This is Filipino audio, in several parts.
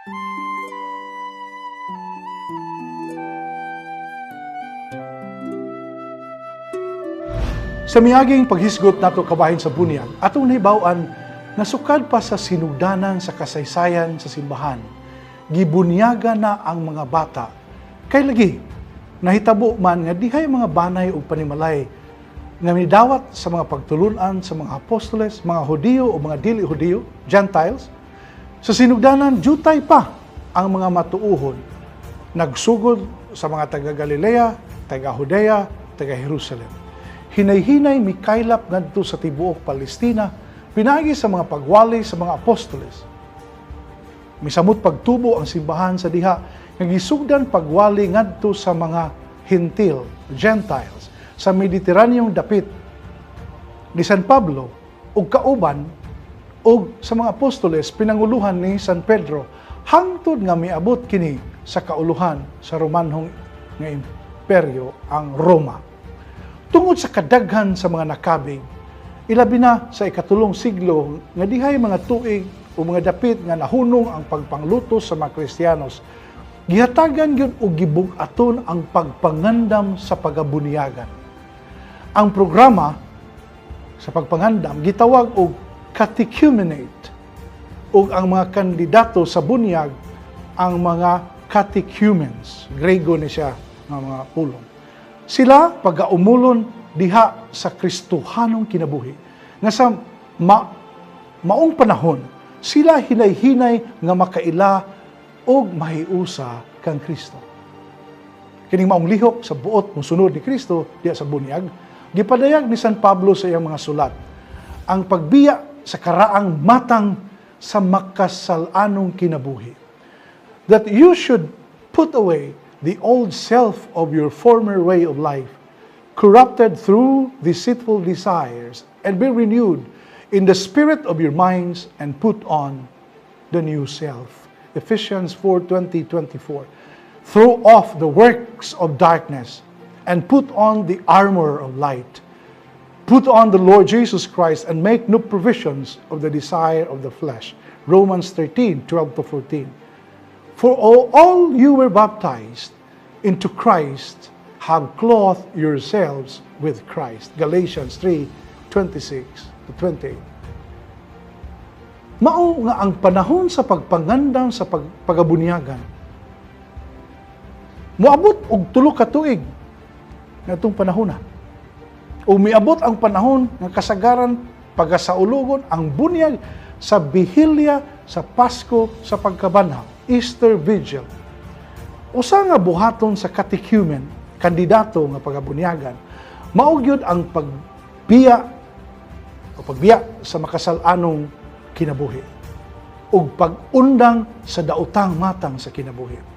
Sa miaging paghisgot nato kabahin sa bunyag, atong nahibaw-an na sukad pa sa sinugdanan sa kasaysayan sa simbahan, gibunyaga na ang mga bata. Kay lagi, nahitabo man nga dihay mga banay o panimalay nga midawat sa mga pagtulunan sa mga apostoles, mga Hudiyo o mga dili Hudiyo, Gentiles. Sa sinugdanan, jutay pa ang mga matuuhon. Nagsugod sa mga taga-Galilea, taga-Judea, taga-Jerusalem. Hinay-hinay mikaylap ngadto sa tibuok Palestina, pinagi sa mga pagwali sa mga apostoles. Misamot pagtubo ang simbahan sa diha, nga gisugdan pagwali ngadto sa mga Hintil, Gentiles, sa Mediterraneong dapit ni San Pablo ug kauban ug sa mga apostoles pinanguluhan ni San Pedro hangtod nga miabot kini sa kauluhan sa Romanhong nga imperyo ang Roma. Tungod sa kadaghan sa mga nakabig, ilabi na sa ikatulong siglo nga dihay mga tuig o mga dapit nga nahunong ang pagpangluto sa mga Kristiyanos, gihatagan gyud og gibug-aton ang pagpangandam sa pagabunyagan. Ang programa sa pagpangandam gitawag og catechumenate ug ang mga kandidato sa bunyag ang mga catechumens. Grego ni siya nga mga pulong. Sila pagaumulon diha sa Kristohanong kinabuhi. Nga sa maong panahon, sila hinay-hinay nga makaila og mahiusa kang Kristo. Kining maong lihok sa buot mosunod ni Kristo diha sa bunyag, gipadayag ni San Pablo sa iyang mga sulat ang pagbiya sa karaang matang sa makasalanong kinabuhi. That you should put away the old self of your former way of life, corrupted through deceitful desires, and be renewed in the spirit of your minds and put on the new self. Ephesians 4:20-24. Throw off the works of darkness and put on the armor of light. Put on the Lord Jesus Christ and make no provisions of the desire of the flesh. Romans 13:12-14. For all you were baptized into Christ have clothed yourselves with Christ. Galatians 3:26-28. Mao nga ang panahon sa pagpangandam sa pagabunyagan. Moabot og 3 ka tuig ngatong panahon na. O miabot ang panahon ng kasagaran pagasaulugon ang bunyag sa Bihilya, sa Pasko, sa pagkabanhaw, Easter Vigil. Usa nga buhaton sa catechumen, kandidato nga pagabunyagan, mao gyud ang pagbiya sa makasalanong kinabuhi ug pag-undang sa daotang matang sa kinabuhi.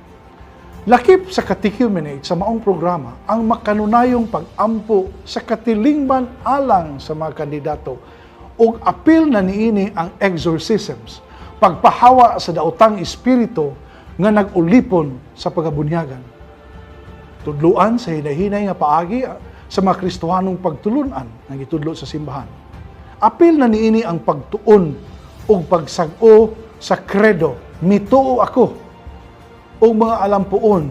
Lakip sa catechumenate sa maong programa ang makanunayong pag-ampo sa katilingban alang sa mga kandidato ug apil na niini ang exorcisms, pagpahawa sa daotang espiritu nga nag-ulipon sa pagabunyagan. Tudluan sa hinay-hinay nga paagi sa mga Kristohanong pagtulunan nga gitudlo sa simbahan. Apil na niini ang pagtuon ug pagsag-o sa credo, mituo ako, o mga alampuon,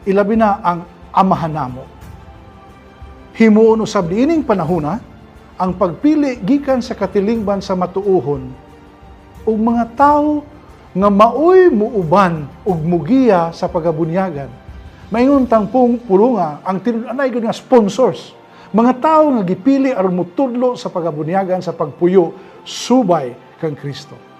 ilabi na ang amahan namo. Himuon usab niining panahona ang pagpili gikan sa katilingban sa matuuhon ug mga tawo nga maoy muuban ug mugiya sa pagabunyagan. Maingon tangpong pulunga ang tinud-anay gud nga sponsors. Mga tawo nga gipili aron motudlo sa pagabunyagan sa pagpuyo subay kang Kristo.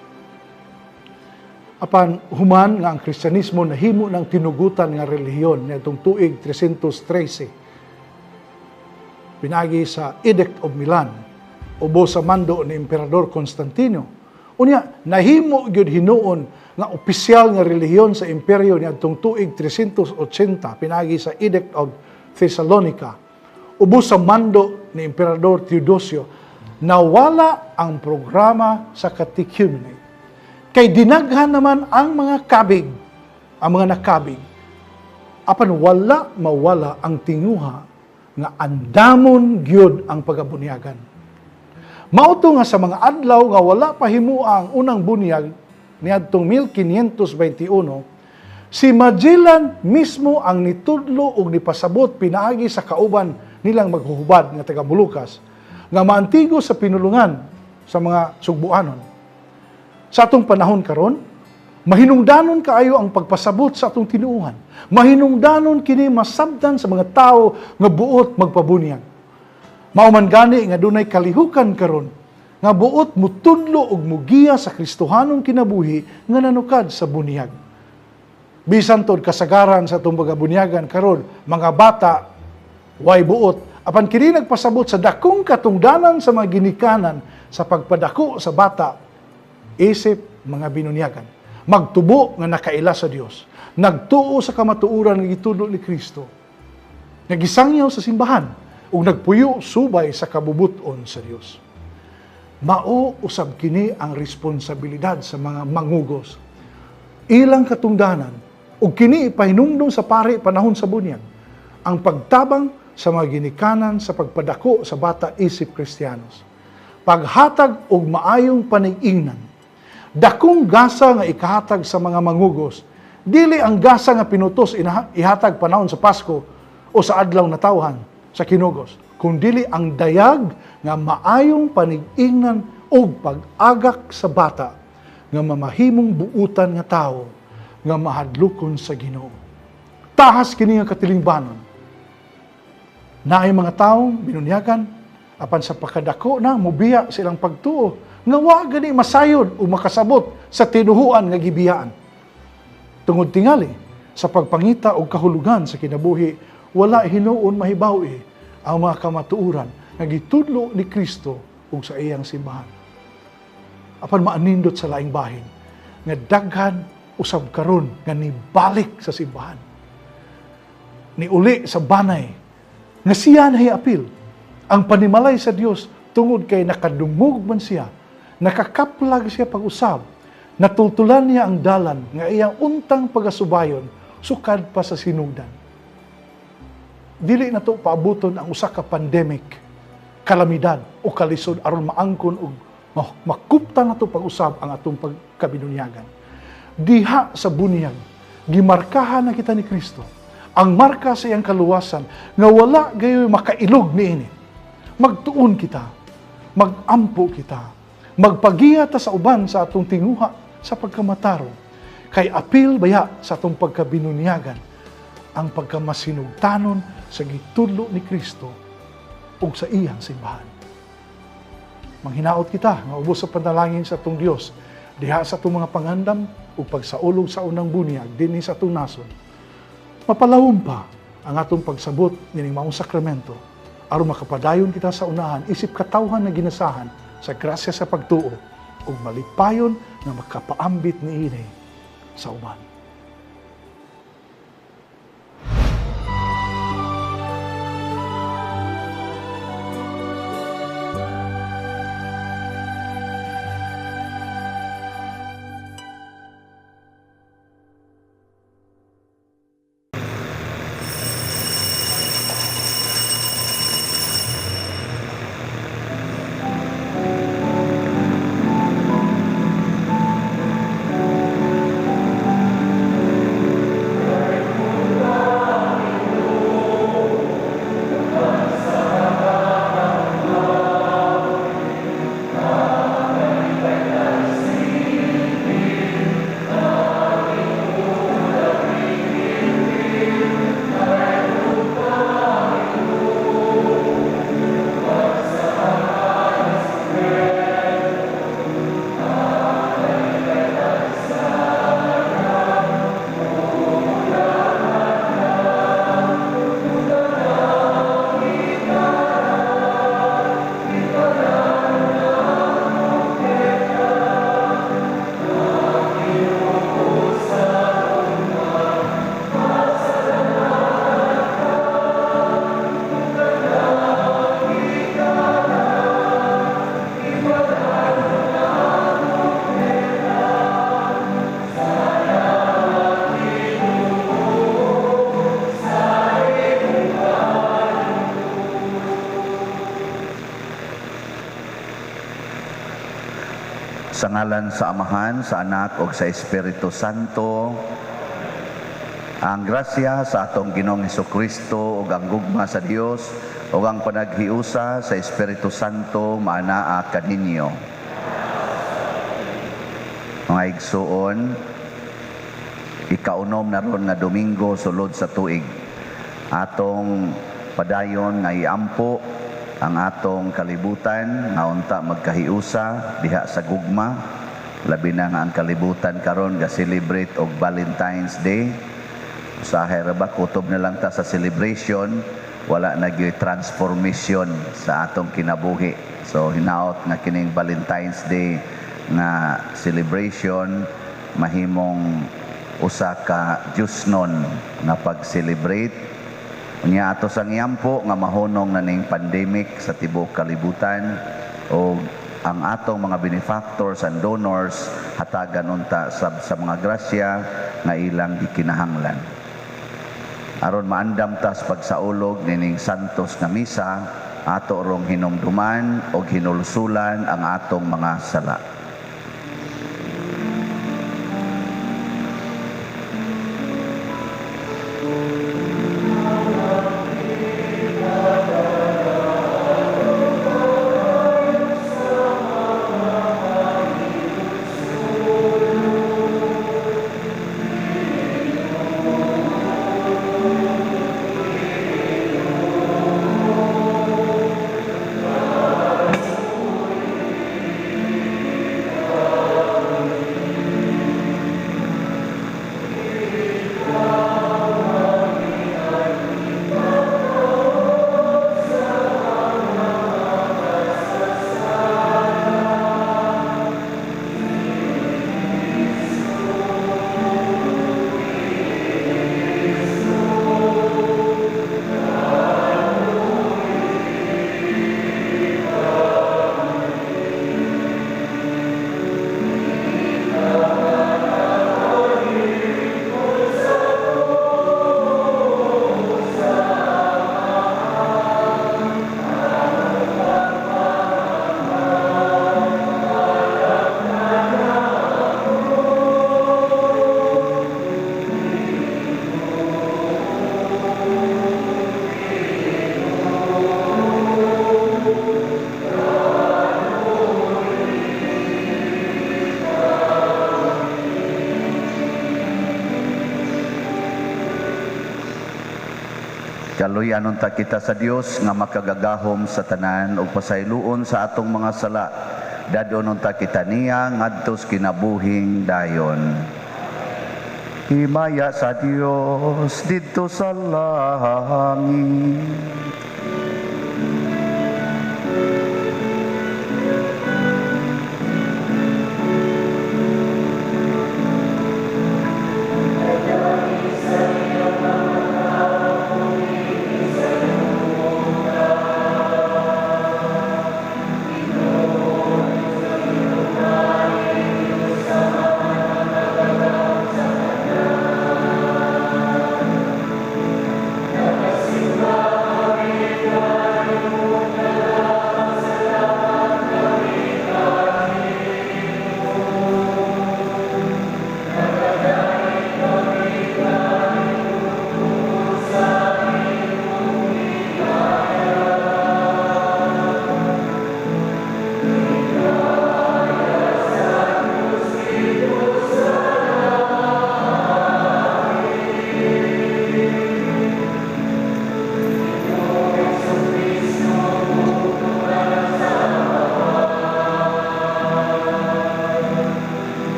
Apan human nga ang Kristyanismo nahimo ng tinugutan nga relihiyon nitong tuig 313. Pinagi sa Edict of Milan ubo sa mando ni Emperador Constantino. Unya nahimo gyud hinuon nga opisyal nga relihiyon sa imperyo niadtong tuig 380 pinagi sa Edict of Thessalonica. Ubo sa mando ni Emperador Theodosio, nawala ang programa sa catechumenate. Kay dinaghan naman ang mga kabig, ang mga nakabig. Apan wala mawala ang tinguha nga andamon gyud ang pagabunyagan. Mauto nga sa mga adlaw nga wala pa himua ang unang bunyag, niadtong 1521, si Magellan mismo ang nitudlo ug nipasabot pinaagi sa kauban nilang maghuhubad nga taga Molucas nga maantigo sa pinulungan sa mga sugbuanon. Sa atong panahon karon, mahinungdanon kaayo ang pagpasabot sa atong tinuuhan. Mahinungdanon kini masabtan sa mga tao nga buot magpabunyag. Mauman gani nga dunay kalihukan karon nga buot mutudlo ug mugiya sa Kristohanong kinabuhi nga nanukad sa bunyag. Bisan tod kasagaran sa atong pagabunyagan karon, mga bata way buot apan kini nagpasabot sa dakong katungdanan sa mga ginikanan sa pagpadako sa bata isip mga binunyagan. Magtubo nga nakaila sa Dios. Nagtuo sa kamatuoran nga gitudlo ni Kristo. Nagisangyaw sa simbahan ug nagpuyo subay sa kabubuton sa Dios. Mao usab kini ang responsibilidad sa mga mangugos. Ilang katungdanan ug kini ipahinumdum sa pari panahon sa bunyag ang pagtabang sa mga ginikanan sa pagpadako sa bata isip Kristiyanos. Paghatag og maayong panig-ingnan. Dakong gasa nga ikahatag sa mga mangugos, dili ang gasa nga pinutos ihatag panahon sa Pasko o sa adlaw na tawhan sa kinugos, kundili ang dayag nga maayong panig-ingnan o pag-agak sa bata nga mamahimong buutan nga tao nga mahadlukon sa Ginoo. Tahas kini nga katilingbanon. Naay mga taong binunyagan apan sa pakadako na mubiya silang pagtuo nga wa gani masayod o makasabot sa tinuhuan nga gibiyaan. Tungod tingali sa pagpangita og kahulugan sa kinabuhi, wala hinuon mahibaw ang mga kamatuuran nga gitudlo ni Kristo ug sa iyang simbahan. Apan maanindot sa laing bahin nga daghan usab karon nga nibalik sa simbahan. Niuli sa banay nga siya nahiapil ang panimalay sa Dios tungod kay nakadungog man siya, nakakaplag siya pag-usab, natultulan niya ang dalan nga iyang untang pagasubayon sukad pa sa sinugdan. Dili na to paabuton ang usa ka pandemic, kalamidad o kalisod aron maangkon og makupta na to pag-usab ang atong pagkabinunyagan. Diha sa bunyag, gimarkahan na kita ni Kristo. Ang marka sa iyang kaluwasan nga wala gayoy makailog niini. Magtuon kita, magampo kita, magpagiya ta sa uban sa atong tinguha sa pagkamataro. Kay apil baya sa atong pagkabinunyagan ang pagkamasinugtanon sa gitudlo ni Kristo ug sa iyang simbahan. Manghinaot kita nga ubos sa panalangin sa atong Dios diha sa atong mga pangandam ug pagsaulog sa unang bunyag dinhi sa atong nason. Mapalawom pa ang atong pagsabot nining maong sakramento aron makapadayon kita sa unahan isip katawhan na ginasahan sa grasya sa pagtuo ug malipayon nga makapaambit niini sa uban. Sa ngalan sa Amahan, sa Anak, ug sa Espiritu Santo. Ang grasya sa atong Ginoong Hesukristo ug ang gugma sa Dios ug ang panaghiusa sa Espiritu Santo maanaa kaninyo. Mga igsuon, ikaunom na ron nga Domingo sulod sa tuig. Atong padayon nga iampo ang atong kalibutan nga unta magkahiusa diha sa gugma. Labi na nga ang kalibutan karon ga celebrate og Valentine's Day. Usahay ra ba kutob na lang ta sa celebration, wala na gyud transformation sa atong kinabuhi. So hinaot nga kining Valentine's Day nga celebration mahimong usa ka Diosnon nga pag-celebrate. Unya ato sang iyampo nga mahunong na ning pandemic sa tibuok kalibutan o ang atong mga benefactors and donors hatagan unta sa mga grasya nga ilang gikinahanglan. Aron maandam ta sa pagsaulog nining santos nga misa, ato rong hinumduman o hinulsulan ang atong mga sala. Kaluyanon ta kita sa Dios nga makagagahom sa tanan ug pasayloon sa atong mga sala. Dadonon ta kita niya ngadto sa kinabuhing dayon. Himaya sa Dios didto sa langit.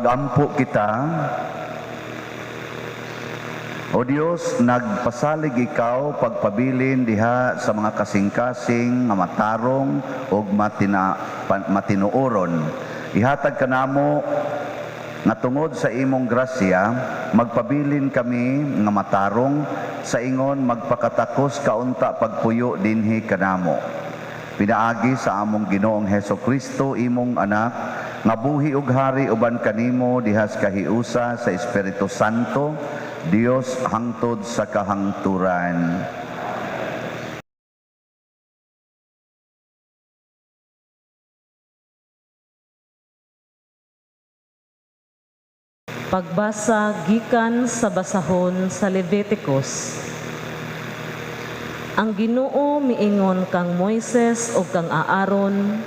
Pagampo kita, O Dios, nagpasalig ikaw pagpabilin diha sa mga kasing-kasing nga matarong ug matinuoron. Ihatag kanamo nga tungod sa imong grasya, magpabilin kami nga matarong sa ingon magpakatakos kaunta pagpuyo dinhi kanamo. Pinaagi sa among Ginoong Hesukristo imong anak, nga buhi ug hari uban kanimo diha sa kahiusa sa Espiritu Santo, Dios hangtod sa kahangturan. Pagbasa gikan sa basahon sa Leviticus. Ang Ginoo miingon kang Moises o kang Aaron,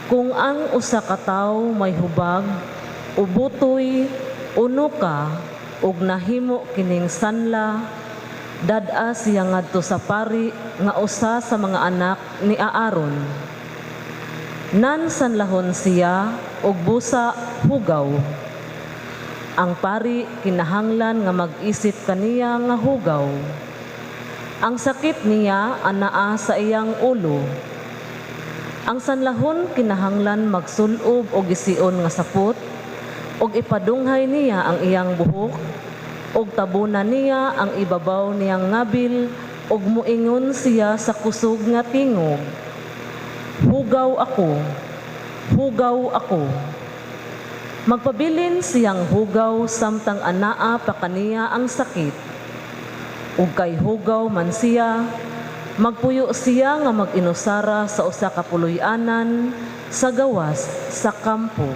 kung ang usa ka tawo may hubag, ubutoy, uno ka, ug nahimo kining sanla, dad-a siya ngadto sa pari nga usa sa mga anak ni Aaron. Nansanlahon siya og busa hugaw. Ang pari kinahanglan nga mag-isip kaniya nga hugaw. Ang sakit niya anaa sa iyang ulo. Ang sanlahon kinahanglan magsulob og gision nga sapot, og ipadunghay niya ang iyang buhok, og tabunan niya ang ibabaw niyang ngabil, og muingon siya sa kusog nga tingog, hugaw ako, hugaw ako. Magpabilin siyang hugaw samtang anaa pa kaniya ang sakit. Ug kay hugaw man siya, magpuyo siya nga mag-inusara sa usa ka puloy-anan sa gawas sa kampo.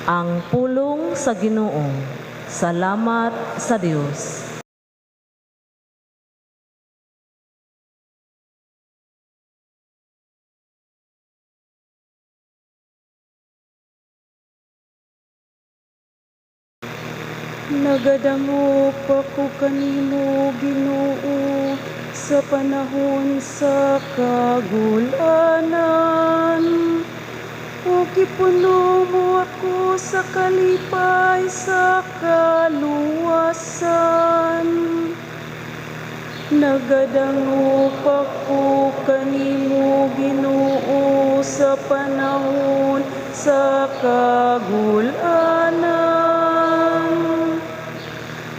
Ang pulong sa Ginoo. Salamat sa Dios. Nagadamo pa ko kanimo, Ginoo, sa panahon sa kagulanan. O kipuno mo ako sa kalipay sa kaluwasan. Nagadango pa ko kanimo, Ginoo, sa panahon sa kagulanan.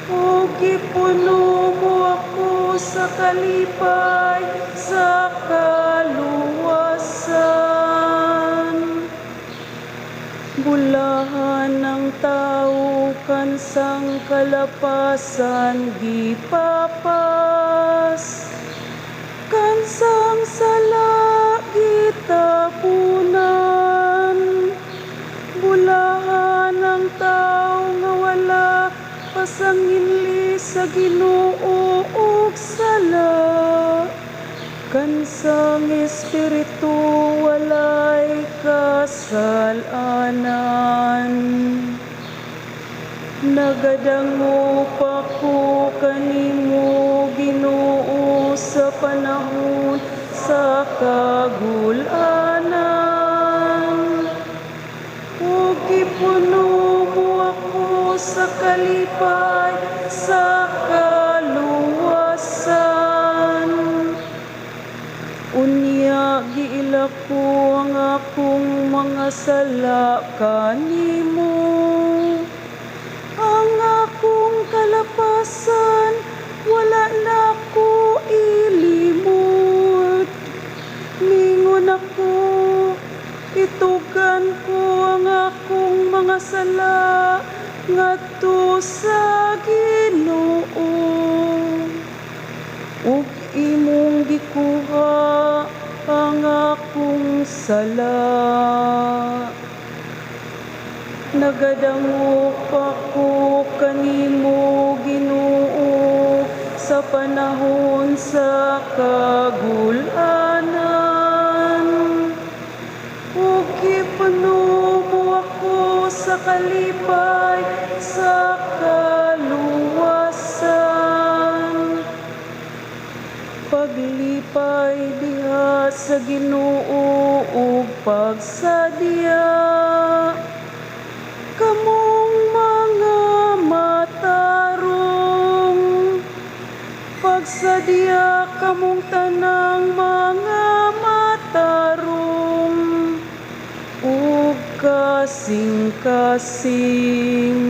O kipuno mo ako sa kalipay sa kaluwasan. Bulahan ng tao kansang kalapasan gipapas, kansang sala gitapunan. Bulahan ng tao nga wala pasanginli sa Ginoo ug sala, kansang espiritu walay kasalanan. Nagadango pa ko kanimo, Ginoo, sa panahon sa kagulanan. O gipuno mo ako sa kalipay sa kaluwasan. Unya giila ko ang akong mga sala kanimo. Ang akong kalapasan wala na ko ilimot. Mingon ako, itugan ko ang akong mga sala ngadto sa Ginoo. Ug imong gikuha ang akong sala. Nagadango pa ko kanimo, Ginoo, sa panahon sa kagulanan. Ug gipuno mo ako sa kalipay sa kaluwasan. Paglipay diha sa Ginoo ug pagsadya, Magsadya kamong tanang mga matarong ug kasing-kasing.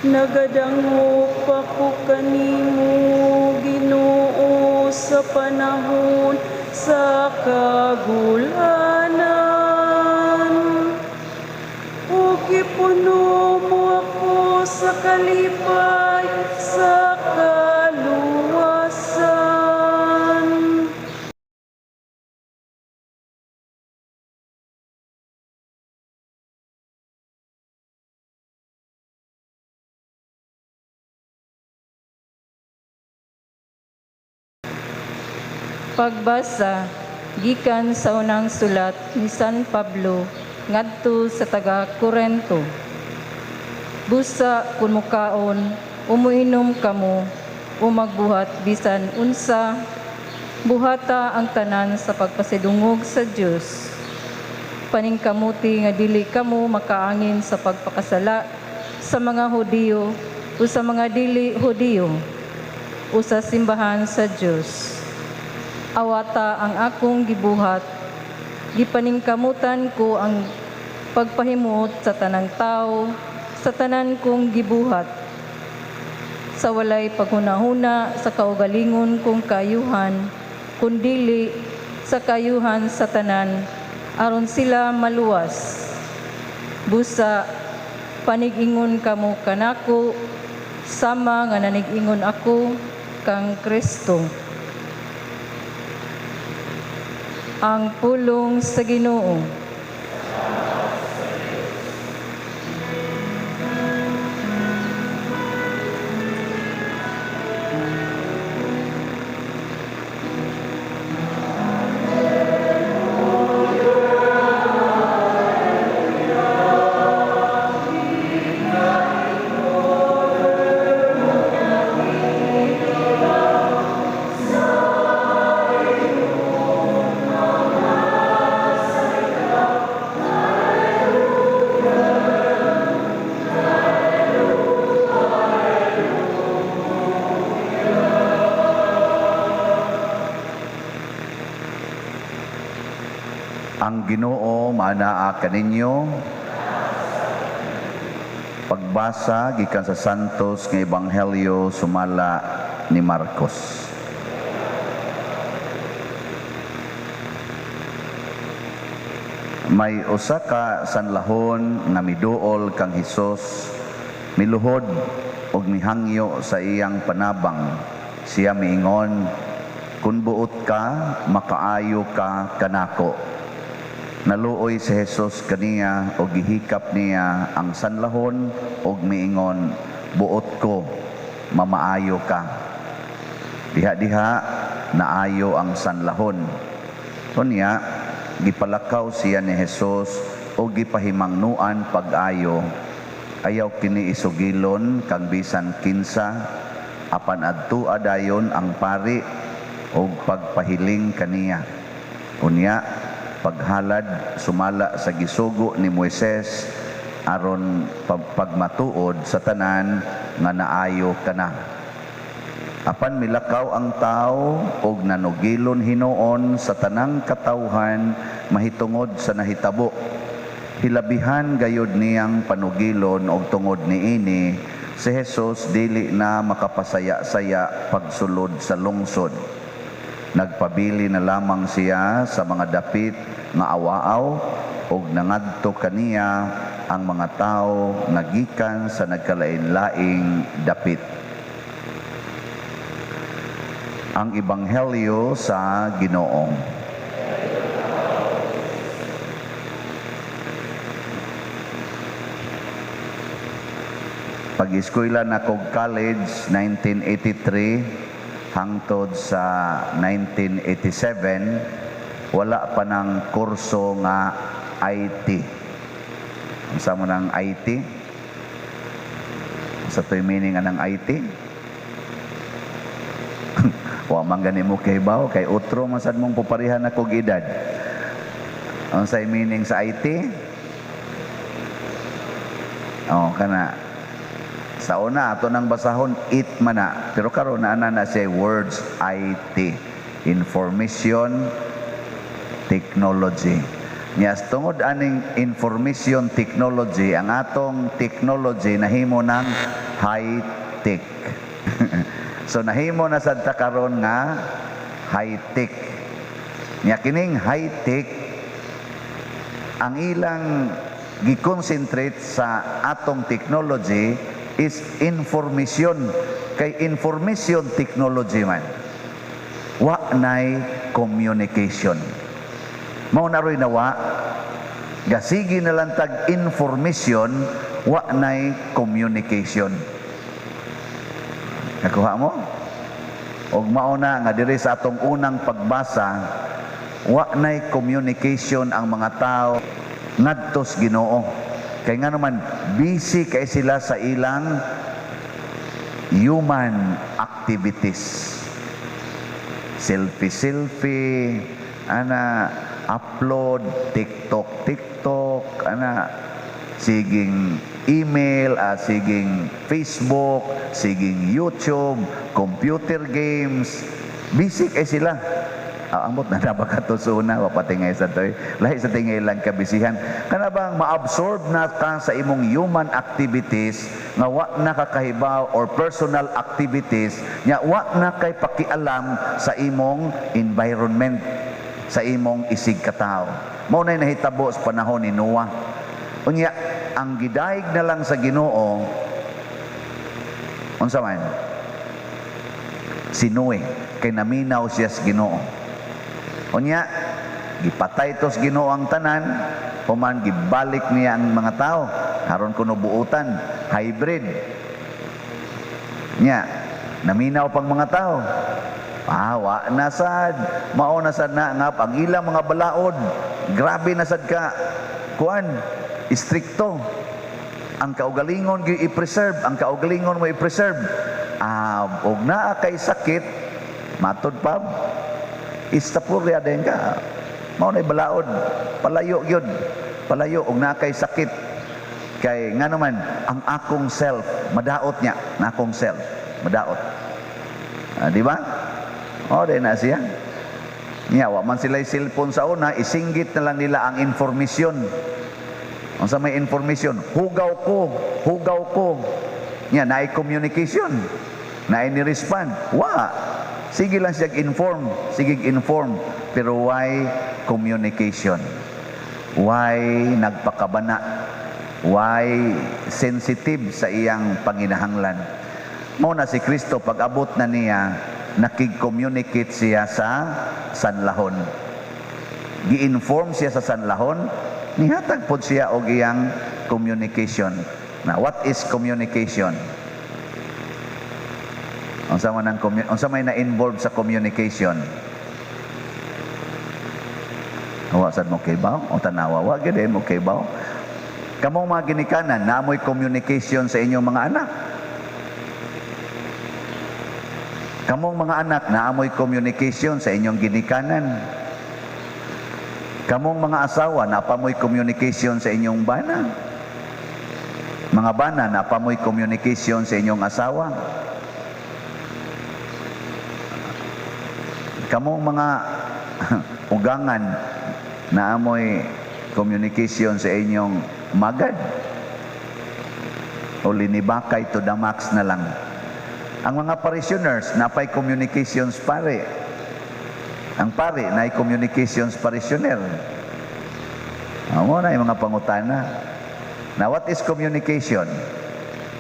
Nagadango pa ko kanimo, Ginoo, sa panahon sa kagulanan. O gipuno mo ako sa kalipay sa kaluwasan. Pagbasa gikan sa unang sulat ni San Pablo ngadto sa taga-Korento. Busa kun mukaon, umuinom kamo, o magbuhat bisan unsa, buhata ang tanan sa pagpasidungog sa Dios. Paningkamuti nga dili kamo makaangin sa pagpakasala sa mga Hudiyo o sa mga dili Hudiyo o sa simbahan sa Dios. Awata ang akong gibuhat, gipaningkamutan ko ang pagpahimuot sa tanang tao, sa tanan kong gibuhat, sa walay paghunahuna sa kaugalingon kong kayuhan, kundili sa kayuhan sa tanan, aron sila maluwas. Busa, panig-ingon kamo kanako, sama nga nanig-ingon ako kang Kristo. Ang pulong sa Ginoo. Ang Ginoo maanaa kaninyo. Pagbasa gikan sa Santos nga Ebanghelyo sumala ni Marcos. May usa ka sanlahon nga miduol kang Hesus, miluhod og mihangyo sa iyang panabang. Siya miingon, "Kun buot ka, makaayo ka kanako." Naluoy si Jesus kaniya o gihikap niya ang sanlahon o miingon, "Buot ko, mamaayo ka." Diha-diha naayo ang sanlahon. Kunya, gipalakaw siya ni Jesus o gipahimangnuan pag-ayo. Ayaw kini isugilon kang bisan kinsa, apan adtua dayon ang pari o pagpahiling kaniya. Kunya, paghalad sumala sa gisugo ni Moises aron pagmatuod sa tanan nga naayo kana. Apan milakaw ang tao og nanugilon hinuon sa tanang katawhan mahitungod sa nahitabo. Hilabihan gayud niyang panugilon og tungod niini si Jesus dili na makapasaya-saya pagsulod sa lungsod. Nagpabili na lamang siya sa mga dapit nga awaaw ug nangadto kaniya ang mga tao nagikan sa nagkalain-laing dapit. Ang Ebanghelyo sa Ginoo. Pag-eskwela na kog college 1983 hangtod sa 1987, wala pa ng kurso nga IT. Unsa mo ng IT? Sa to'y meaning ng IT? Wa man gani mo kahibaw, kay utro masad mong puparihan na kog edad. Unsay meaning sa IT? Oh, kana Sa una, ato nang basahon, it man na. Pero karon na siya words, IT. Information Technology. Niyas tungod aning information technology, ang atong technology nahimo ng high-tech. So nahimo na sad ta karon nga high-tech. Nya kining high-tech ang ilang gi-concentrate sa atong technology is information. Kay information technology man, wa nay communication. Mao na roy nawa, gasigi na lang tag information, wa nay communication. Nakuha mo? Og mao na nga diri sa atong unang pagbasa, wa nay communication ang mga tao ngadtos Ginoo. Kay nga naman busy kay sila sa ilang human activities. Selfie, upload, TikTok, siging email, siging Facebook, siging YouTube, computer games. Busy kay sila. Amot na nabakato sa una, wapatingay sa toy. Lahi sa tingay lang kabisihan. Kana bang ma-absorb na ka sa imong human activities, nga wa na kakahibaw or personal activities, nya wa na kay pakialam sa imong environment, sa imong isig katao. Mao nay nahitabo sa panahon ni Noah. Unya, ang gidaig na lang sa Ginoo, unsa man? Si Noe, kay naminaw siya sa Ginoo. Unya, gipatay tos Ginoo ang tanan, human gibalik niya ang mga tao, haron kuno buutan, hybrid. Nya, naminaw pang mga tao. Wa nasad, mao nasad na nga ang ilang mga balaod, grabe nasad ka, kuan, istrikto. Ang kaugalingon gi i-preserve, ang kaugalingon mo i-preserve. Og naa kay sakit, matod pa, istapurya din ka. Mao na balaod, palayo gyud, palayo og naa kay sakit. Kay nga naman ang akong self, madaot niya, na akong self, madaot. Di ba? O, din na siya. Wa man sila cellphone sa una, isinggit na lang nila ang informasyon. Ang sa may informasyon, hugaw ko. Naay communication, naay ni-respond. Sige lang siya inform, pero why communication? Why nagpakabana? Why sensitive sa iyang panginahanglan? Mao na si Kristo, pag abot na niya, nakig-communicate siya sa sanlahon. Gi-inform siya sa sanlahon, nihatag pod siya og iyang communication. Na what is communication? Unsa may na-involve sa communication? Wa sad mo kay baw o tanawa, wa gid mo kay baw. Kamong mga ginikanan, naamoy communication sa inyong mga anak. Kamong mga anak, naamoy communication sa inyong ginikanan. Kamong mga asawa, napamoy communication sa inyong bana. Mga bana, napamoy communication sa inyong asawa. Kamong mga ugangan, naamoy communication sa inyong magad. O linibakay to the max na lang. Ang mga parishioners, napay communications pare. Ang pare, naay communications parishioner. Amo na yung mga pangutana. Now, what is communication?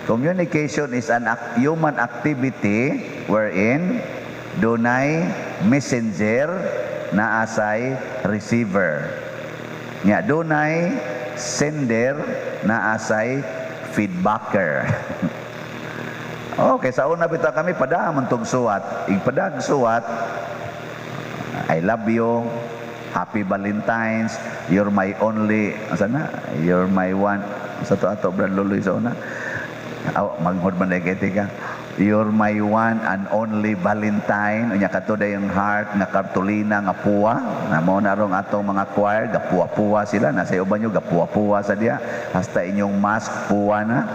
Communication is an human activity wherein dunay messenger na asay receiver. Nya dunay sender na asay feedbacker. Okay, sa una bitaw kami padamon tog suwat. Igpadag suwat, I love you, Happy Valentine's, you're my only, sana, you're my one, sa to ato brad luloy sa una. Manghod man kay ka. You're my one and only Valentine. Unya kato day yung heart nga kartulina nga puwa. Na mo na rong atong mga choir, gapuwa-puwa sila. Nasa uban nyo, gapuwa-puwa sa diya. Hasta inyong mask, puwa na.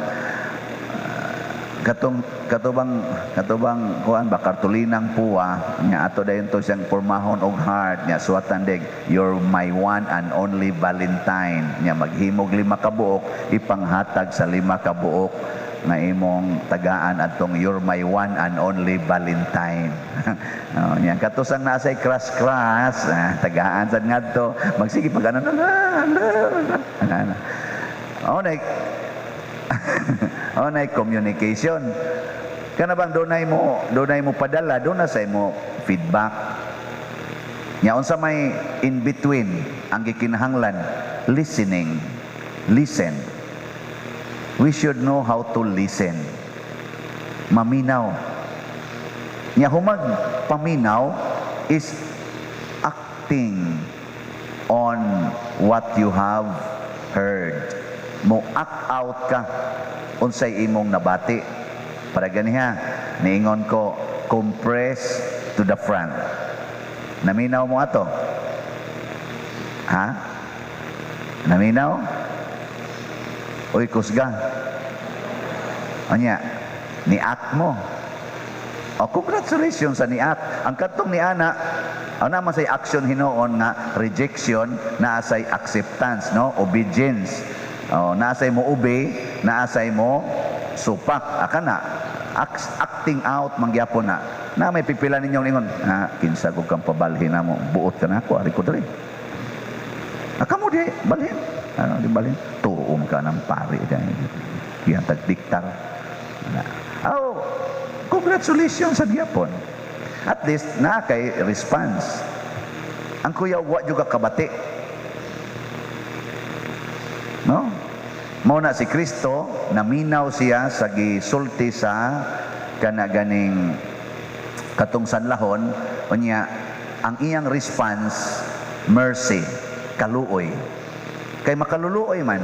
katubang kuan ba kartulinang puwa nya ato dayon to siyang pormahon og heart nya suwatan deg you're my one and only Valentine nya maghimog 5 ka buok ipanghatag sa 5 ka buok nga imong tagaan atong you're my one and only Valentine. Nya katusang nasay crush tagaan sad ngadto magsige pag ano onay communication. Kana bang dunay mo padala, doon na sa mo feedback. Nya unsa may in between ang gikinahanglan, listening. Listen. We should know how to listen. Maminaw. Nya humag paminaw is acting on what you have heard. Mo act out ka unsay imong nabati. Para ganiha, niingon ko, compress to the front. Naminaw mo ato? Ha? Naminaw? Uy, kusga. Anya, ni-act mo. O, congratulations sa ni-act. Ang katong ni Ana, ano naman say action hinoon nga rejection, naasay acceptance, no? Obedience. O, naasay mo obey, naasay mo supak. Aka na, acting out mangyapon na may pipila ninyong lingon, kinsa ko kang pabalhin na mo, buot ka na ako, ari ko dali. Aka mo di, balhin. Ano di balhin? Tuom ka ng pari. Yan, tagdiktar. Oh, congratulations sa gyapon. At least, na kay response. Ang kuya, wa juga kabati. No? Muna si Kristo, naminaw siya sa gisulti sa kanaganing katong sanlahon, unya ang iyang response, mercy, kaluoy. Kay makaluluoy man.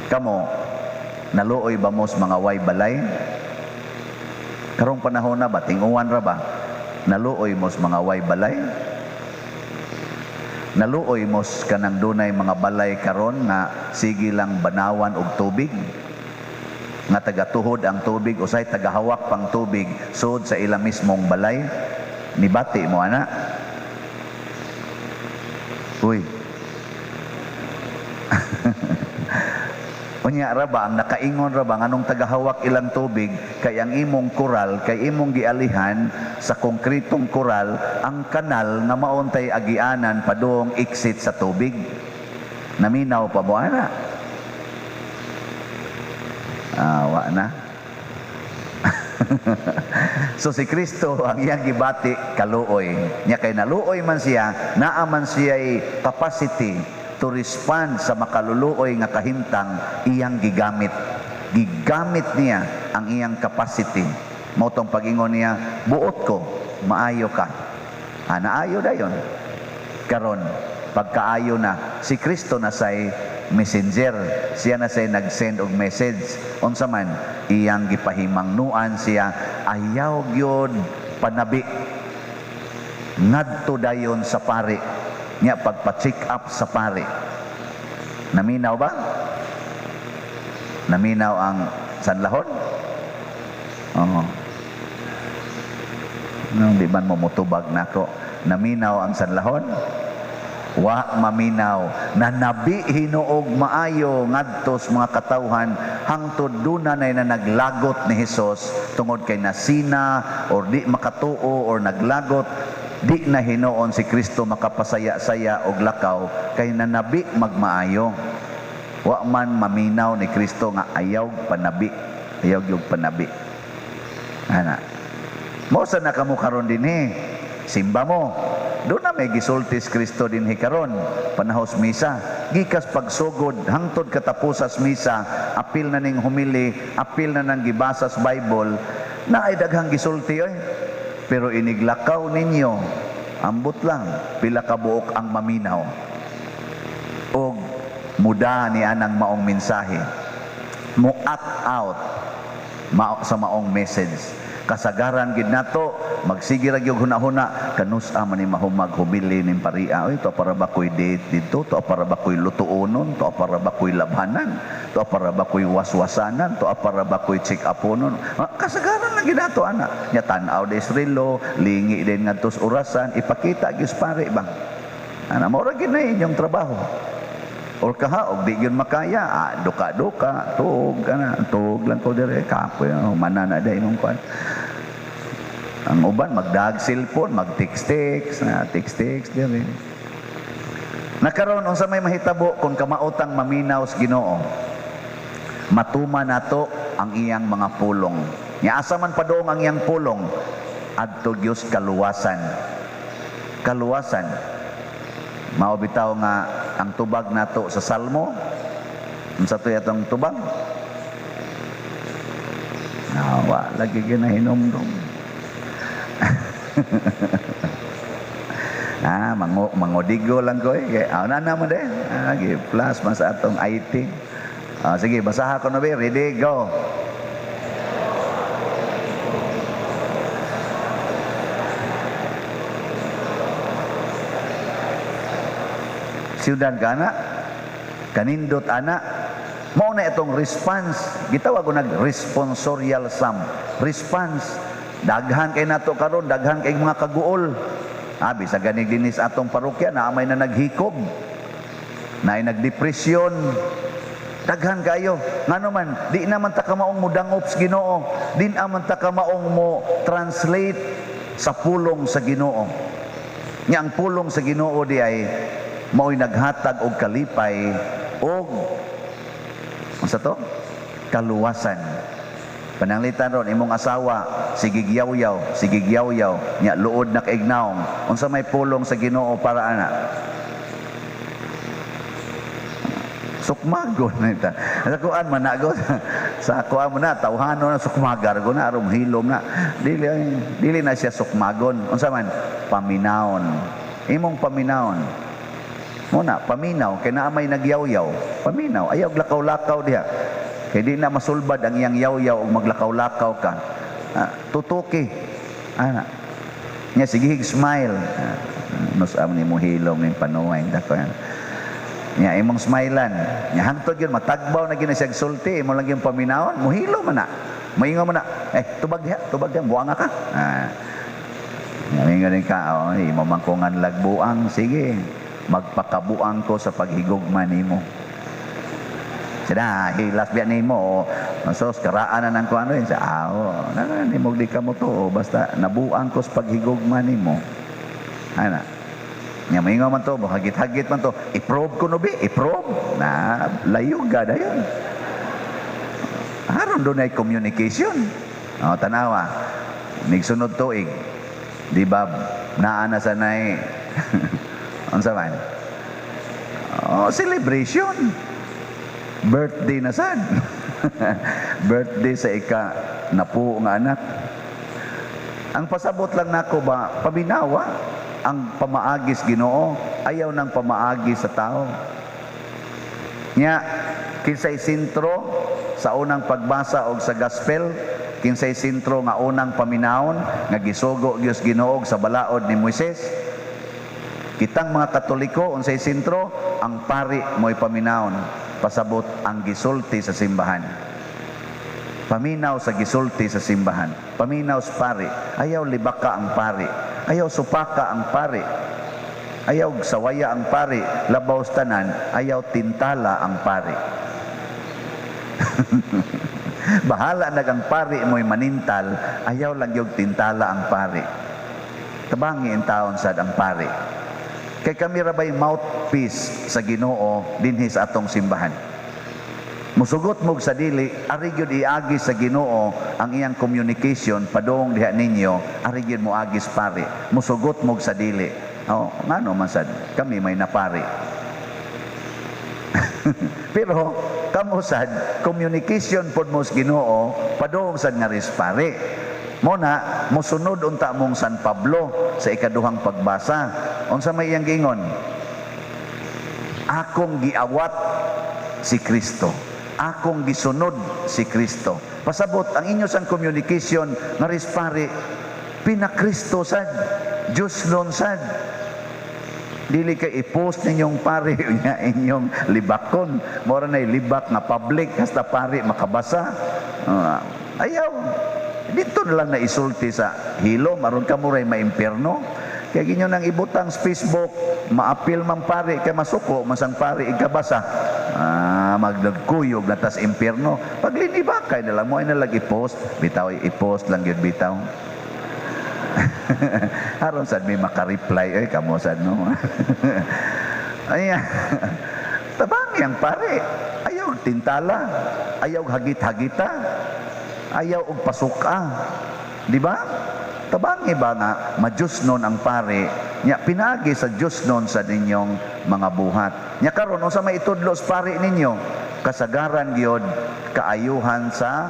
Kamo, naluoy ba mo sa mga way balay? Karong panahon na ba, tinguwan ra ba? Naluoy mo sa mga way balay? Naluoy mo kanang dunay mga balay karon nga sige lang banawan og tubig nga tagatuhod ang tubig usay tagahawak pang tubig sud sa ila mismong balay, nibati mo ana. Uy. Unya ra ba ang nakaingon ra ba nganong tagahawak ilang tubig kay ang imong koral kay imong gialihan sa konkretong koral ang kanal nga mauntay agianan padung exit sa tubig. Naminaw pa mo ana. Wa na. So si Kristo ang iyang gibati kaluoy. Nya kay naluoy man siya, naa man siya'y capacity to respond sa makaluluoy nga kahimtang iyang gigamit. Gigamit niya ang iyang capacity. Mao tong pag-ingon niya, buot ko, maayo ka. Naayo dayon. Karon, pagkaayo na, si Kristo na say messenger. Siya na say nag-send og message. Unsa man, iyang gipahimangnuan siya, ayaw gyud panabi. Ngadto dayon sa pari. Nya pagpa-check up sa pari. Naminaw ba? Naminaw ang sanlahon? Oo. Nang di man mo mutubag nako. Naminaw ang sanlahon? Wa maminaw. Nanabi hinuog maayo ngadtos mga katawhan hangtod dunay na naglagot ni Hesus tungod kay nasina or di makatuo or naglagot. Di na hinuon si Kristo makapasaya-saya og lakaw kay nanabi magmaayo. Wa man maminaw ni Kristo nga ayaw panabi. Ayaw yung panabi. Ana. Mo sa na kamo karon dinhi. Simba mo. Doon na may gisultis Kristo dinhi karon. Panahos misa. Gikas pagsugod hangtod katapusas misa, apil na ning humili, apil na nang gibasas Bible, na ay daghang gisulti oy. Pero iniglakaw ninyo, ambot lang, pila ka buok ang maminaw. O muda ni anang maong mensahe. Mo act out sa maong message. Kasagaran gid nato magsige ra gyud hunahuna kanus-a man ni mahumag hubili ning paria. Oy, to para ba koy date dito, to para ba koy lutuonon, to para ba koy labhanan, to para ba koy waswasanan, to para ba koy check uponon. Kasagaran lang gid nato ana. Nya tan-aw des relo, lingi din ngadtos orasan, ipakita gyud pare bang. Ana mo ra gid na inyong trabaho. Or kaha og di gyud makaya, duka-duka, tuog kana, tuog lang ko dire kapoy manana day imong kwan. Ang uban magdag cellphone, mag-text-text, text-text dire. Nakaroon unsa may mahitabo kung kamautang maminaw sa Ginoo. Matuma nato ang iyang mga pulong. Nya asa man padong ang iyang pulong adto Dios kaluwasan. Kaluwasan. Mao bitaw nga ang tubag nato sa Salmo. Unsa to atong tubag? Nawa lagi ginahinomdom. Mangodigo lang ko eh. Na naman din. Plus mas atong IT. Sige, basaha ko na ba? Ready, go. Siyudan ka na, kanindot ana, mao na itong response, gitawag ko nag-responsorial sum. Response, daghan kay nato karon, daghan kay mga kaguol. Abi sa ganig dinis atong parokya na amay na naghikob, na nagdepresyon, daghan kayo. Ngano man, di naman ta kamaong mo dangop sa Ginoo, di naman ta kamaong mo translate sa pulong sa Ginoo. Nya ang pulong sa Ginoo di ay mao'y naghatag og kalipay og unsa to? Kaluwasan. Pananglitan ron imong asawa sige gyaw-yaw nya luod na kaignaong. Unsa may pulong sa Ginoo para ana? Sukmagon na ita. Sa kuan man nagot sa kuan mo na tawhanon na sukmagar go na aron hilom na. Dili na siya sukmagon. Unsa man? Paminawon. Imong paminawon. Muna, paminaw, kay naamay nagyaw-yaw. Paminaw, ayaw lakaw-lakaw diha. Kay di na masulbad ang iyang yaw-yaw o maglakaw-lakaw ka. Tutuki. Nya, sige, smile. Nusam ni mo hilom ni panuway. Nya, imong smilean. Nya, hangtod yun, matagbaw na ginasiyag sulti. Imo lang yung paminawon, muhilo man na. Maingaw mo na, tubag diha, buwanga ka. Maingaw din ka, imo mangkungan lagbuang, sige. Magpakabuang ko sa paghigugma nimo. Sada hilas biya nimo sos karaan na nang kuano yun sa ni mo di ka mo to basta nabuang ko sa paghigugma nimo. Ana. Nya maingaw man to, hagit-hagit man to. I-probe ko no bi, i-probe na layog ga dayon. Aron do nay communication. Tanawa. Migsunod tuig. Di ba naa na sanay unsa man? Celebration. Birthday na sad. Birthday sa napuo nga anak. Ang pasabot lang nako ba, paminawa ang pamaagis Ginoo, ayaw nang pamaagi sa tao. Nya, kinsay sentro sa unang pagbasa og sa gospel, kinsay sentro nga unang paminawon nga gisugo Dios Ginoo sa balaod ni Moises. Kitang mga Katoliko, unsay sentro, ang pari mo'y paminawon, pasabot ang gisulti sa simbahan. Paminaw sa gisulti sa simbahan. Paminaw sa pari. Ayaw libaka ang pari. Ayaw supaka ang pari. Ayaw sawaya ang pari. Labaw sa tanan, ayaw tintala ang pari. Bahala nagang pari mo'y manintal, ayaw lang yung tintala ang pari. Tabangi ang taon sad ang pari. Kay kami rabay mouthpiece sa Ginoo dinhi sa atong simbahan. Musugot mog sa dili, ari gyud iagi sa Ginoo ang iyang communication padong diha ninyo, ari gyud mo agis pare. Musugot mog sa dili. Ngano man sad, kami may napari. Pero kamo sad communication pod mo sa Ginoo padong sad nga rispare. Muna, musunod unta mong San Pablo sa ikaduhang pagbasa. Unsa may iyang giingon? Akong giawat si Kristo. Akong gisunod si Kristo. Pasabot ang inyo sang communication nga ris pare pinakristo sad, Diyos nun sad. Dili kay i-post ninyong pare nya inyong libakon. Mora na libak nga public hasta pare makabasa. Ayaw. Dito na lang na isulti sa hilo maron ka muray maimpierno. Kaya ginyo nang ibutang sa Facebook, maapil man pare kay masuko masang pare ikabasa. Magdagkuyog na tas impierno. Pag linibakay na lang mo ay nalag i-post, bitaw i-post lang yun bitaw. Haron sad may maka-reply ay kamo sad no. Ay tabang yang pare. Ayaw tintala, ayaw hagit-hagita, ayaw og pasuka. Di ba? Tabangi ba nga ma-Diyos nun ang pare nya pinagi sa Diyos nun sa ninyong mga buhat. Nya karon unsa may itudlos pare ninyo? Kasagaran gyud kaayuhan sa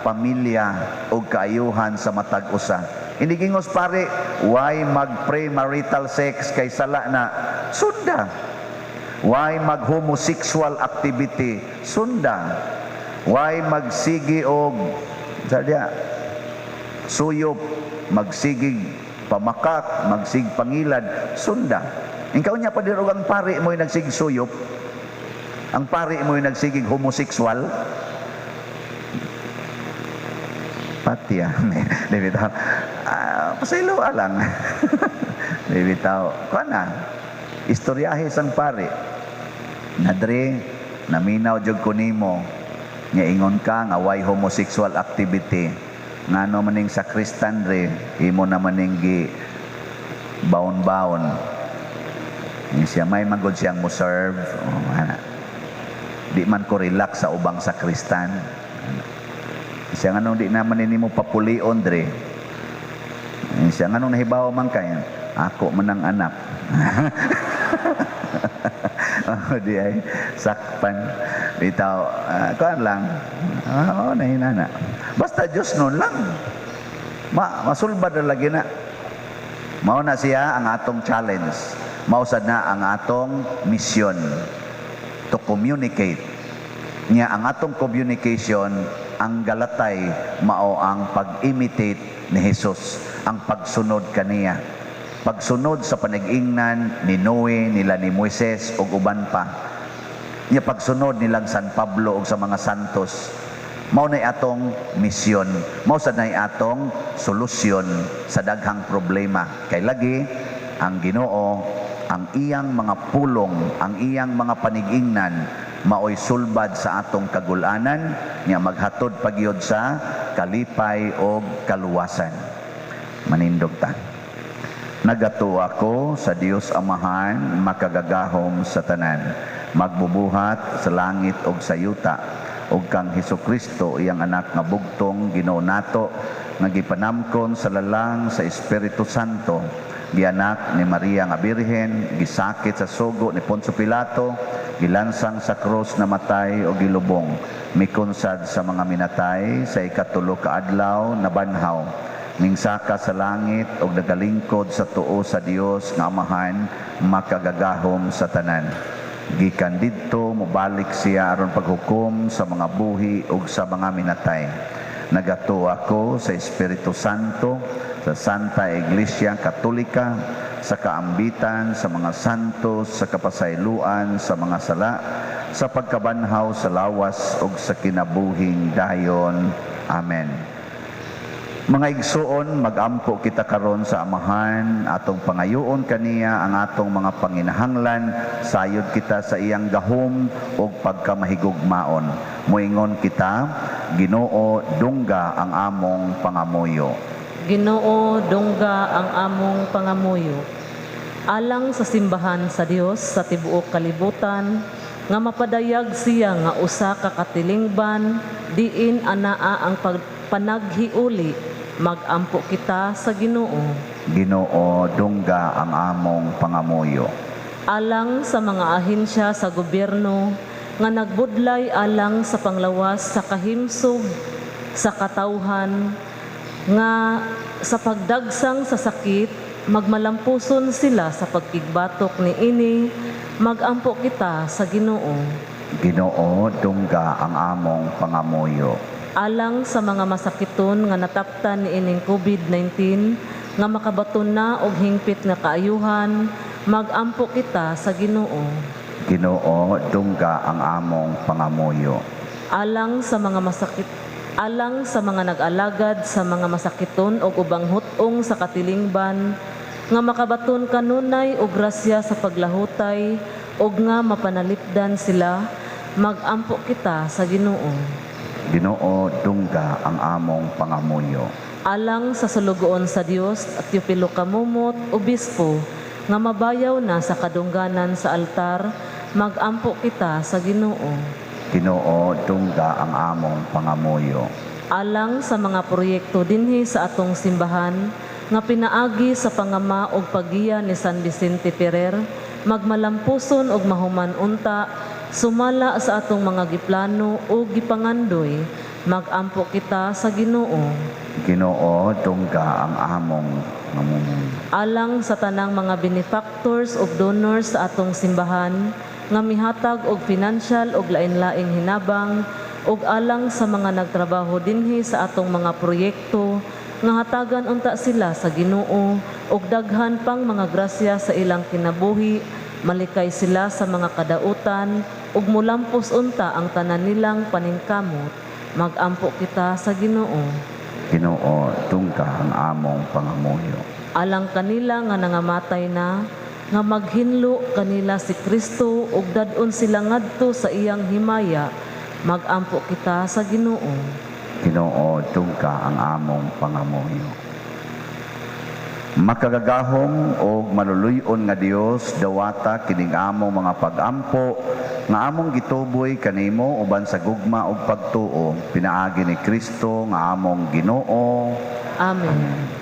pamilya o kaayuhan sa matag usa. Inigingos pare, why mag-premarital sex kay sala na? Sunda. Why mag-homosexual activity? Sunda. Why magsigi og sadya suyop, magsigig pamakak, magsig pangilad? Sunda. Ikaw niya pa dirog ang pare mo yung nagsig suyop, ang pare mo yung nagsigig homosexual. Pati bitaw. Pasaylo lang. Bitaw. Kana, istoryahe sang pare. Nadre, naminaw jud ko nimo. Nya ingon ka nga why homosexual activity. Ngano maning sakristan re, imo na maning gi baon-baon. Siya may magod siyang mo serve. Di man ko relax sa ubang sakristan. Siya nga nung di naman nimo papulion dre. Siya nga nung nahibaw man kayo, ako man ang anak. Di ay sakpan. Bitaw, kuan lang. Nahinana. Basta Diyos nun lang. Masulbad na lagi na. Mao na siya ang atong challenge. Mausad na ang atong mission to communicate. Nya ang atong communication, ang galatay mao ang pag-imitate ni Jesus, ang pagsunod kaniya. Pagsunod sa panag-ingnan ni Noe, nila ni Moises ug uban pa. Nya pagsunod nilang San Pablo ug sa mga santos. Mao nay atong misyon, mao sad nay atong solusyon sa daghang problema. Kay lagi ang Ginoo, ang iyang mga pulong, ang iyang mga panigingnan maoy sulbad sa atong kagul-anan nga maghatod pagyod sa kalipay o kaluwasan. Manindog ta. Nagato ako sa Dios Amahan, makagagahom sa tanan, magbubuhat sa langit o sa yuta, o kang Hesukristo iyang anak nga bugtong Ginoo nato, nga gipanamkon sa lalang sa Espiritu Santo, gianak ni Maria nga Birhen, gisakit sa sugo ni Poncio Pilato, gilansang sa krus na matay o gilubong, mikunsad sa mga minatay, sa ikatulo ka adlaw na banhaw, mingsaka sa langit o nagalingkod sa tuo sa Dios nga Amahan, makagagahom sa tanan. Gikan didto mobalik siya aron paghukom sa mga buhi ug sa mga minatay. Nagato ako sa Espiritu Santo, sa Santa Iglesia Katolika, sa kaambitan sa mga santos, sa kapasayloan sa mga sala, sa pagkabanhaw sa lawas ug sa kinabuhing dayon. Amen. Mga igsuon, magampo kita karon sa Amahan, atong pangayoon kaniya ang atong mga panginahanglan, sayod kita sa iyang gahom o pagkamahigugmaon. Moingon kita, Ginoo, dungga ang among pangamuyo. Ginoo, dungga ang among pangamuyo. Alang sa simbahan sa Dios sa tibuok kalibutan, nga mapadayag siya nga usa ka katilingban, diin anaa ang panaghiuli, magampo kita sa Ginoo. Ginoo, dungga ang among pangamuyo. Alang sa mga ahensya sa gobyerno, nga nagbudlay alang sa panglawas sa kahimsog, sa katawhan, nga sa pagdagsang sa sakit, magmalampuson sila sa pagkigbatok ni ini, magampo kita sa Ginoo. Ginoo, dungga ang among pangamuyo. alang sa mga masakiton nga nataktan ni ining COVID-19 nga makabaton na og hingpit nga kaayuhan, magampo kita sa Ginoo. Ginoo, dungga ang among pangamuyo. Alang sa mga nag-alagad sa mga masakiton o ubang hutong sa katilingban, nga makabaton kanunay og grasya sa paglahutay og nga mapanalipdan sila, magampo kita sa Ginoo. Ginoo, dungga ang among pangamuyo. Alang sa sulugoon sa Dios at Teopilo Kamumot, obispo, nga mabayaw na sa kadungganan sa altar, magampo kita sa Ginoo. Ginoo, dungga ang among pangamuyo. Alang sa mga proyekto dinhi sa atong simbahan, nga pinaagi sa pangama og paggiya ni San Vicente Ferrer, magmalampuson og mahuman unta, sumala sa atong mga giplano o gipangandoy, magampo kita sa Ginoo. Ginoo, dungga ang among pangamuyo. Alang sa tanang mga benefactors ug donors sa atong simbahan, nga mihatag og financial ug lain-laing hinabang, ug alang sa mga nagtrabaho dinhi sa atong mga proyekto, nga hatagan unta sila sa Ginoo ug daghan pang mga grasya sa ilang kinabuhi, malikay sila sa mga kadautan ug mulampos unta ang tanan nilang paningkamot, magampo kita sa Ginoo. Ginoo, dungga ang among pangamuyo. Alang kanila nga nangamatay na, nga maghinlo kanila si Kristo ug dadon sila ngadto sa iyang himaya, magampo kita sa Ginoo. Ginoo, dungga ang among pangamuyo. Makagagahom o maluluyon nga Dios, dawata kining among mga pagampo nga among gituboy kanimo uban sa gugma ug pagtuo, pinaagi ni Kristo nga among Ginoo. Amen.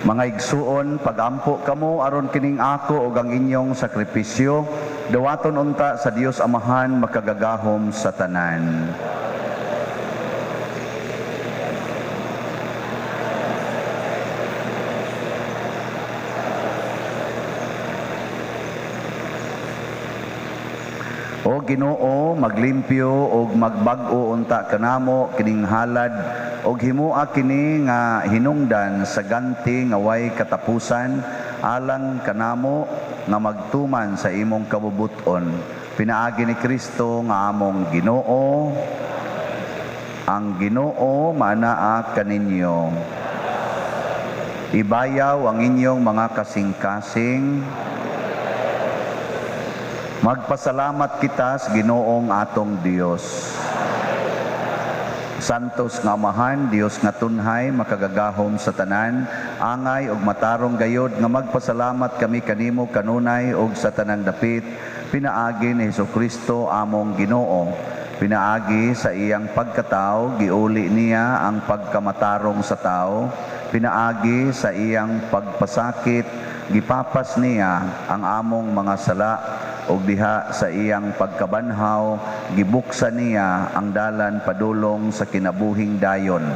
Mga igsuon, pagampo kamo aron kining ako ug ang inyong sakripisyo, dawaton unta sa Dios Amahan makagagahom sa tanan. O Ginoo, maglimpyo og magbag-o unta kanamo kining halad og himua kini nga hinungdan sa ganti nga way katapusan alang kanamo nga magtuman sa imong kabubuton. Pinaagi ni Kristo nga among Ginoo. Ang Ginoo manaa kaninyo. Ibayaw ang inyong mga kasing-kasing. Magpasalamat kita sa Ginoong atong Dios. Santos nga Amahan, Dios nga tunhay, makagagahom sa tanan, angay ug matarong gayod nga magpasalamat kami kanimo kanunay ug sa tanang dapit, pinaagi ni Hesukristo among Ginoo. Pinaagi sa iyang pagkatao, giuli niya ang pagkamatarong sa tao. Pinaagi sa iyang pagpasakit, gipapas niya ang among mga sala. Ug diha sa iyang pagkabanhaw, gibuksan niya ang dalan padulong sa kinabuhing dayon.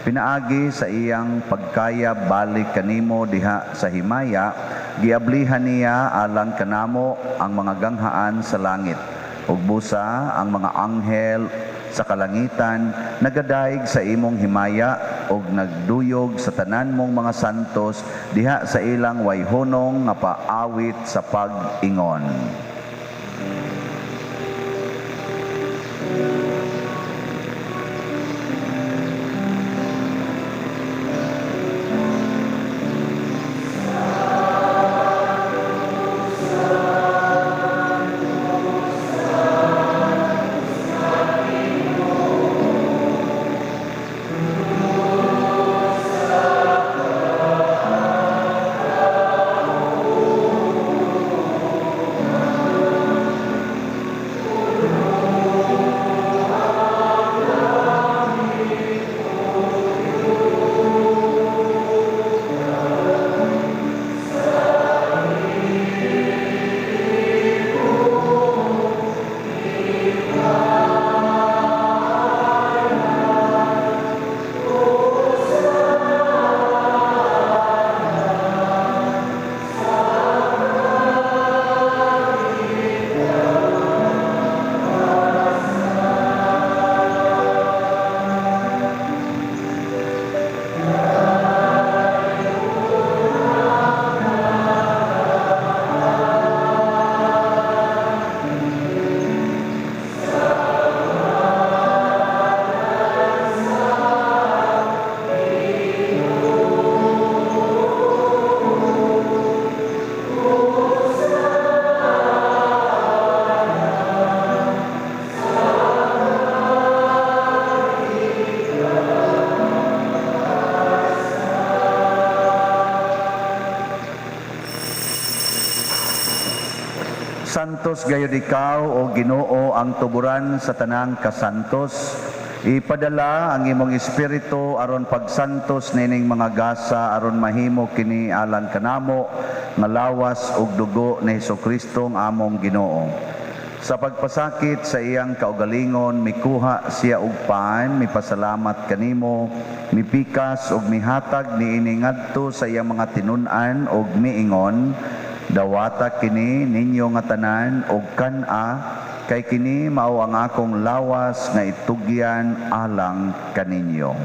Pinaagi sa iyang pagkayab balik kanimo diha sa himaya, giablihan niya alang kanamo ang mga ganghaan sa langit. Ug busa ang mga anghel sa kalangitan nagadaig sa imong himaya ug nagduyog sa tanan mong mga santos diha sa ilang wayhonong nga paawit sa pag-ingon. Santos gayud ikaw o Ginoo ang tuburan sa tanang kasantos. Ipadala ang imong espiritu aron pagsantos nining mga gasa aron mahimo kini alang kanamo nga lawas ug dugo ni Hesukristo ang among Ginoo. Sa pagpasakit sa iyang kaugalingon, mikuha siya og paan, mipasalamat kanimo, mipikas ug mihatag niini ngadto sa iyang mga tinun-an ug miingon, dawata kini ninyo nga tanan og kan-a, kay kini mao ang akong lawas nga itugyan alang kaninyo.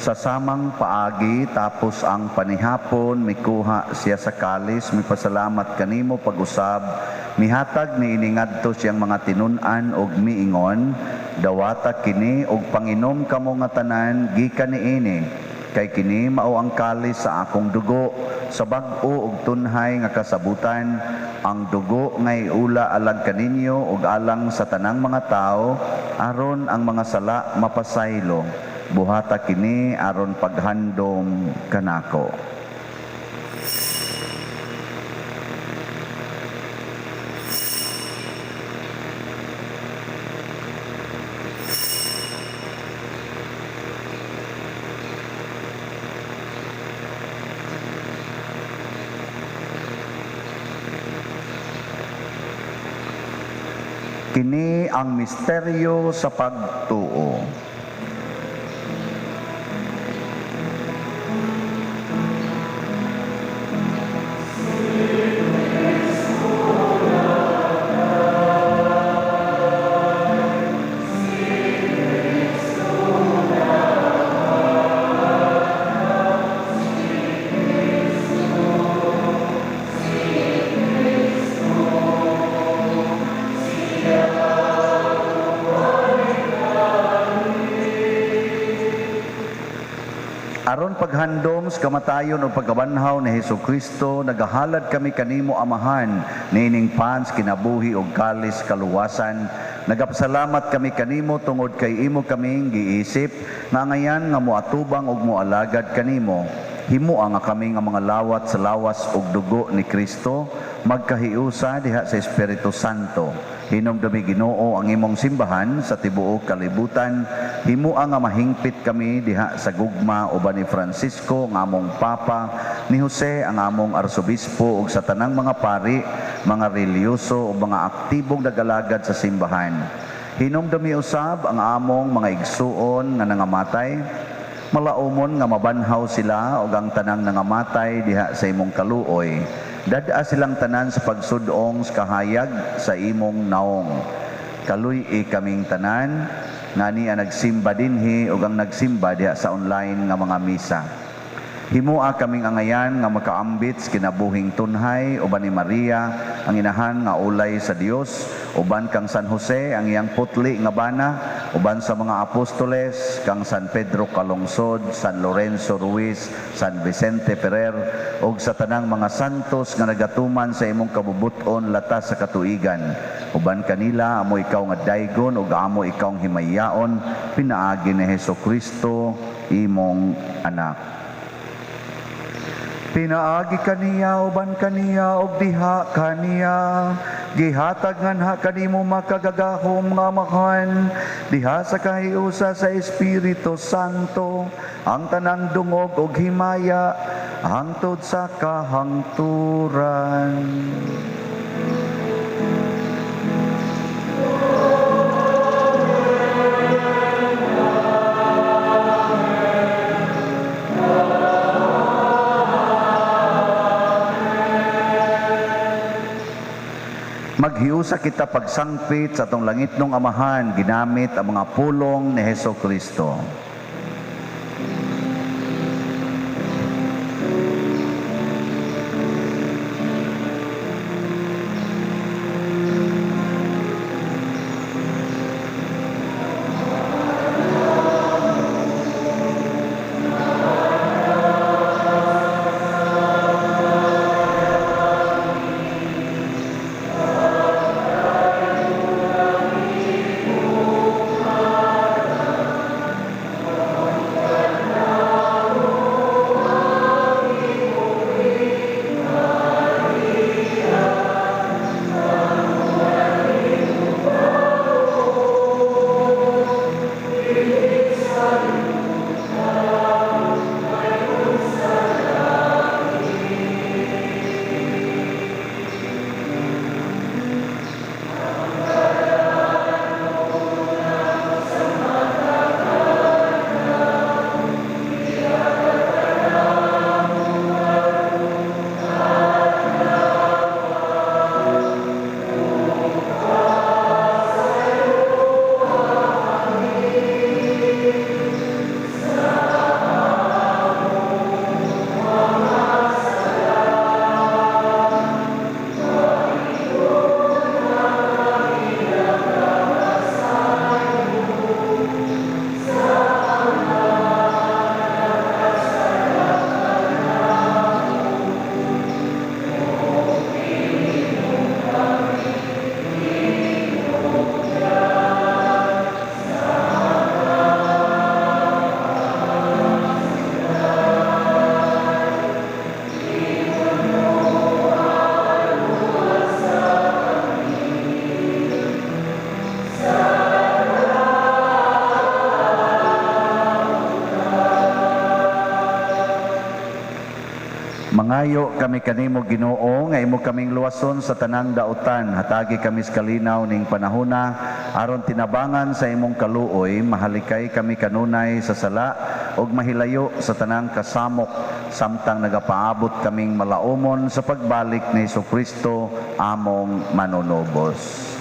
Sa samang paagi tapos ang panihapon, mikuha siya sa kalis, mipasalamat kanimo pag-usab, mihatag ni iningadto siyang mga tinun-an og miingon, dawata kini og panginom kamo nga tanan gikan niini, kay kini mao ang kalis sa akong dugo, sa bag-o ug tunhay nga kasabutan, ang dugo nga iula alang kaninyo ug alang sa tanang mga tao, aron ang mga sala mapasaylo. Buhata kini aron paghandom kanako. Kini ang misteryo sa pagtuo. Aron paghandom sa kamatayon o pagkabanhaw ni Hesus Kristo, nagahalad kami kanimo amahan, nining pans kinabuhi o kalis kaluwasan. Nagapasalamat kami kanimo tungod kay imo kaming giisip, nga ngayan nga moatubang og moalagad kanimo. Himoa nga kami nga mga lawat sa lawas og dugo ni Kristo, magkahiusa diha sa Espiritu Santo. Hinumdumi Ginoo ang imong simbahan sa tibuok kalibutan. Himoa nga mahingpit kami diha sa gugma uban ni Francisco nga among Papa, ni Jose ang among Arsobispo ug sa tanang mga pari, mga reliyoso ug mga aktibong nagalagad sa simbahan. Hinumdumi usab ang among mga igsuon nga nangamatay. Malaumon nga mabanhaw sila ug ang tanang nangamatay diha sa imong kaluoy. Dada silang tanan sa pagsudong sa kahayag sa imong naong. Kaluy-i kaming tanan, ngani ang nagsimba dinhi ug ang nagsimba diha sa online nga mga misa. Himoa kaming angayan nga makaambit sa kinabuhing tunhay uban ni Maria ang inahan nga ulay sa Dios, uban kang San Jose ang iyang putli nga bana, uban sa mga apostoles kang San Pedro Calungsod, San Lorenzo Ruiz, San Vicente Ferrer ug sa tanang mga santos nga nagatuman sa imong kabubuton latas sa katuigan. Uban kanila amo ikaw nga daygon ug amo ikaw ang himayaon, pinaagi ni Hesukristo imong anak. Pinaagi kaniya uban kaniya og diha kaniya, gihatag nganha kanimo makagagahom nga amahan, diha sa kahiusa sa Espiritu Santo, ang tanang dungog og himaya hangtod sa kahangturan. Maghiusa kita pagsangpit sa atong langitnong amahan ginamit ang mga pulong ni Hesukristo. Mangayo kami kanimo Ginoo nga imo kaming luwason sa tanang dautan, hatagi kami sa kalinaw ning panahona aron tinabangan sa imong kaluoy, mahalikay kami kanunay sa sala ug mahilayo sa tanang kasamok samtang nagapaabot kaming malaumon sa pagbalik ni Hesukristo among manunubos.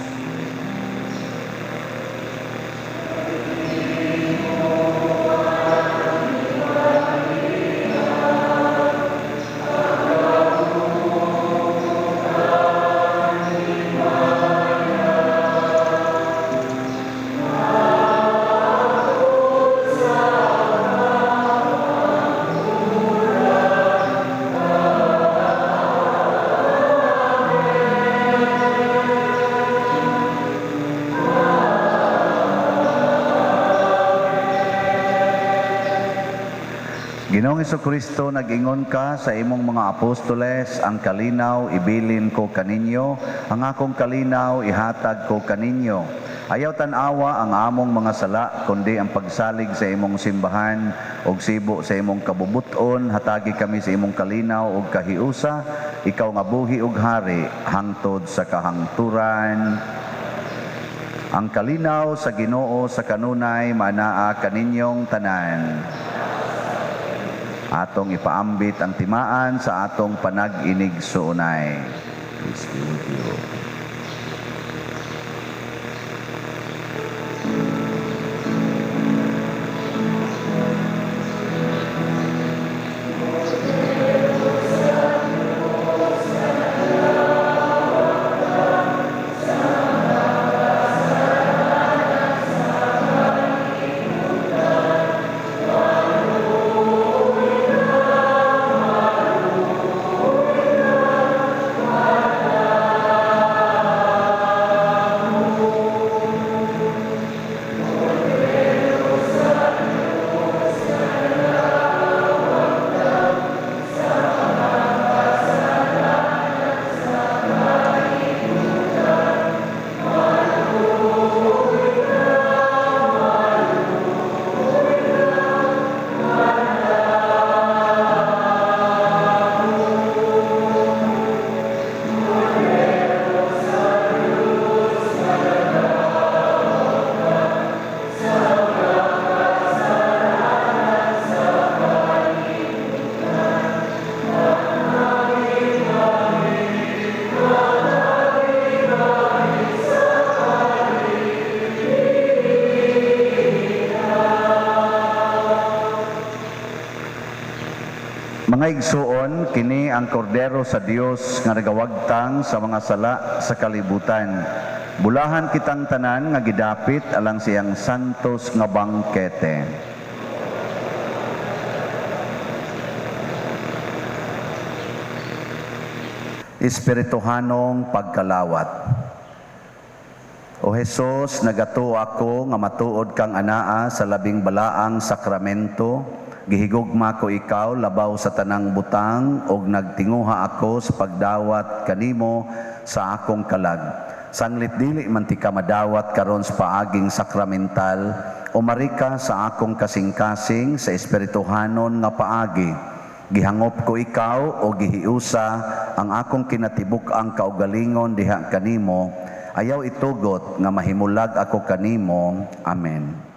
Ginoong Jesucristo, nag-ingon ka sa imong mga apostoles, ang kalinaw ibilin ko kaninyo, ang akong kalinaw ihatag ko kaninyo. Ayaw tanawa ang among mga sala, kundi ang pagsalig sa imong simbahan, og sibo sa imong kabubuton, hatagi kami sa imong kalinaw og kahiusa, ikaw nga buhi ug hari, hangtod sa kahangturan. Ang kalinaw sa Ginoo sa kanunay manaa kaninyong tanan. Atong ipaambit ang timaan sa atong panag-inig suunay. Peace be with you. Mga igsuon, kini ang kordero sa Dios nga nagawagtang sa mga sala sa kalibutan. Bulahan kitang tanan nga gidapit alang siyang santos nga bangkete. Espirituhanong pagkalawat. O Jesus, nagato ako nga matuod kang anaa sa labing balaang sakramento. Gihigugma ko ikaw labaw sa tanang butang og nagtinguha ako sa pagdawat kanimo sa akong kalag. Sanglit dili man ti ka madawat karon sa paaging sakramental o marika sa akong kasing-kasing sa espirituhanon nga paagi. Gihangop ko ikaw o gihiusa ang akong kinatibuk ang kaugalingon diha kanimo. Ayaw itugot nga mahimulag ako kanimo. Amen.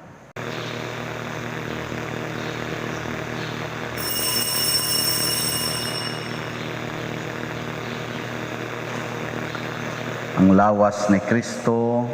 Ang lawas ni Kristo.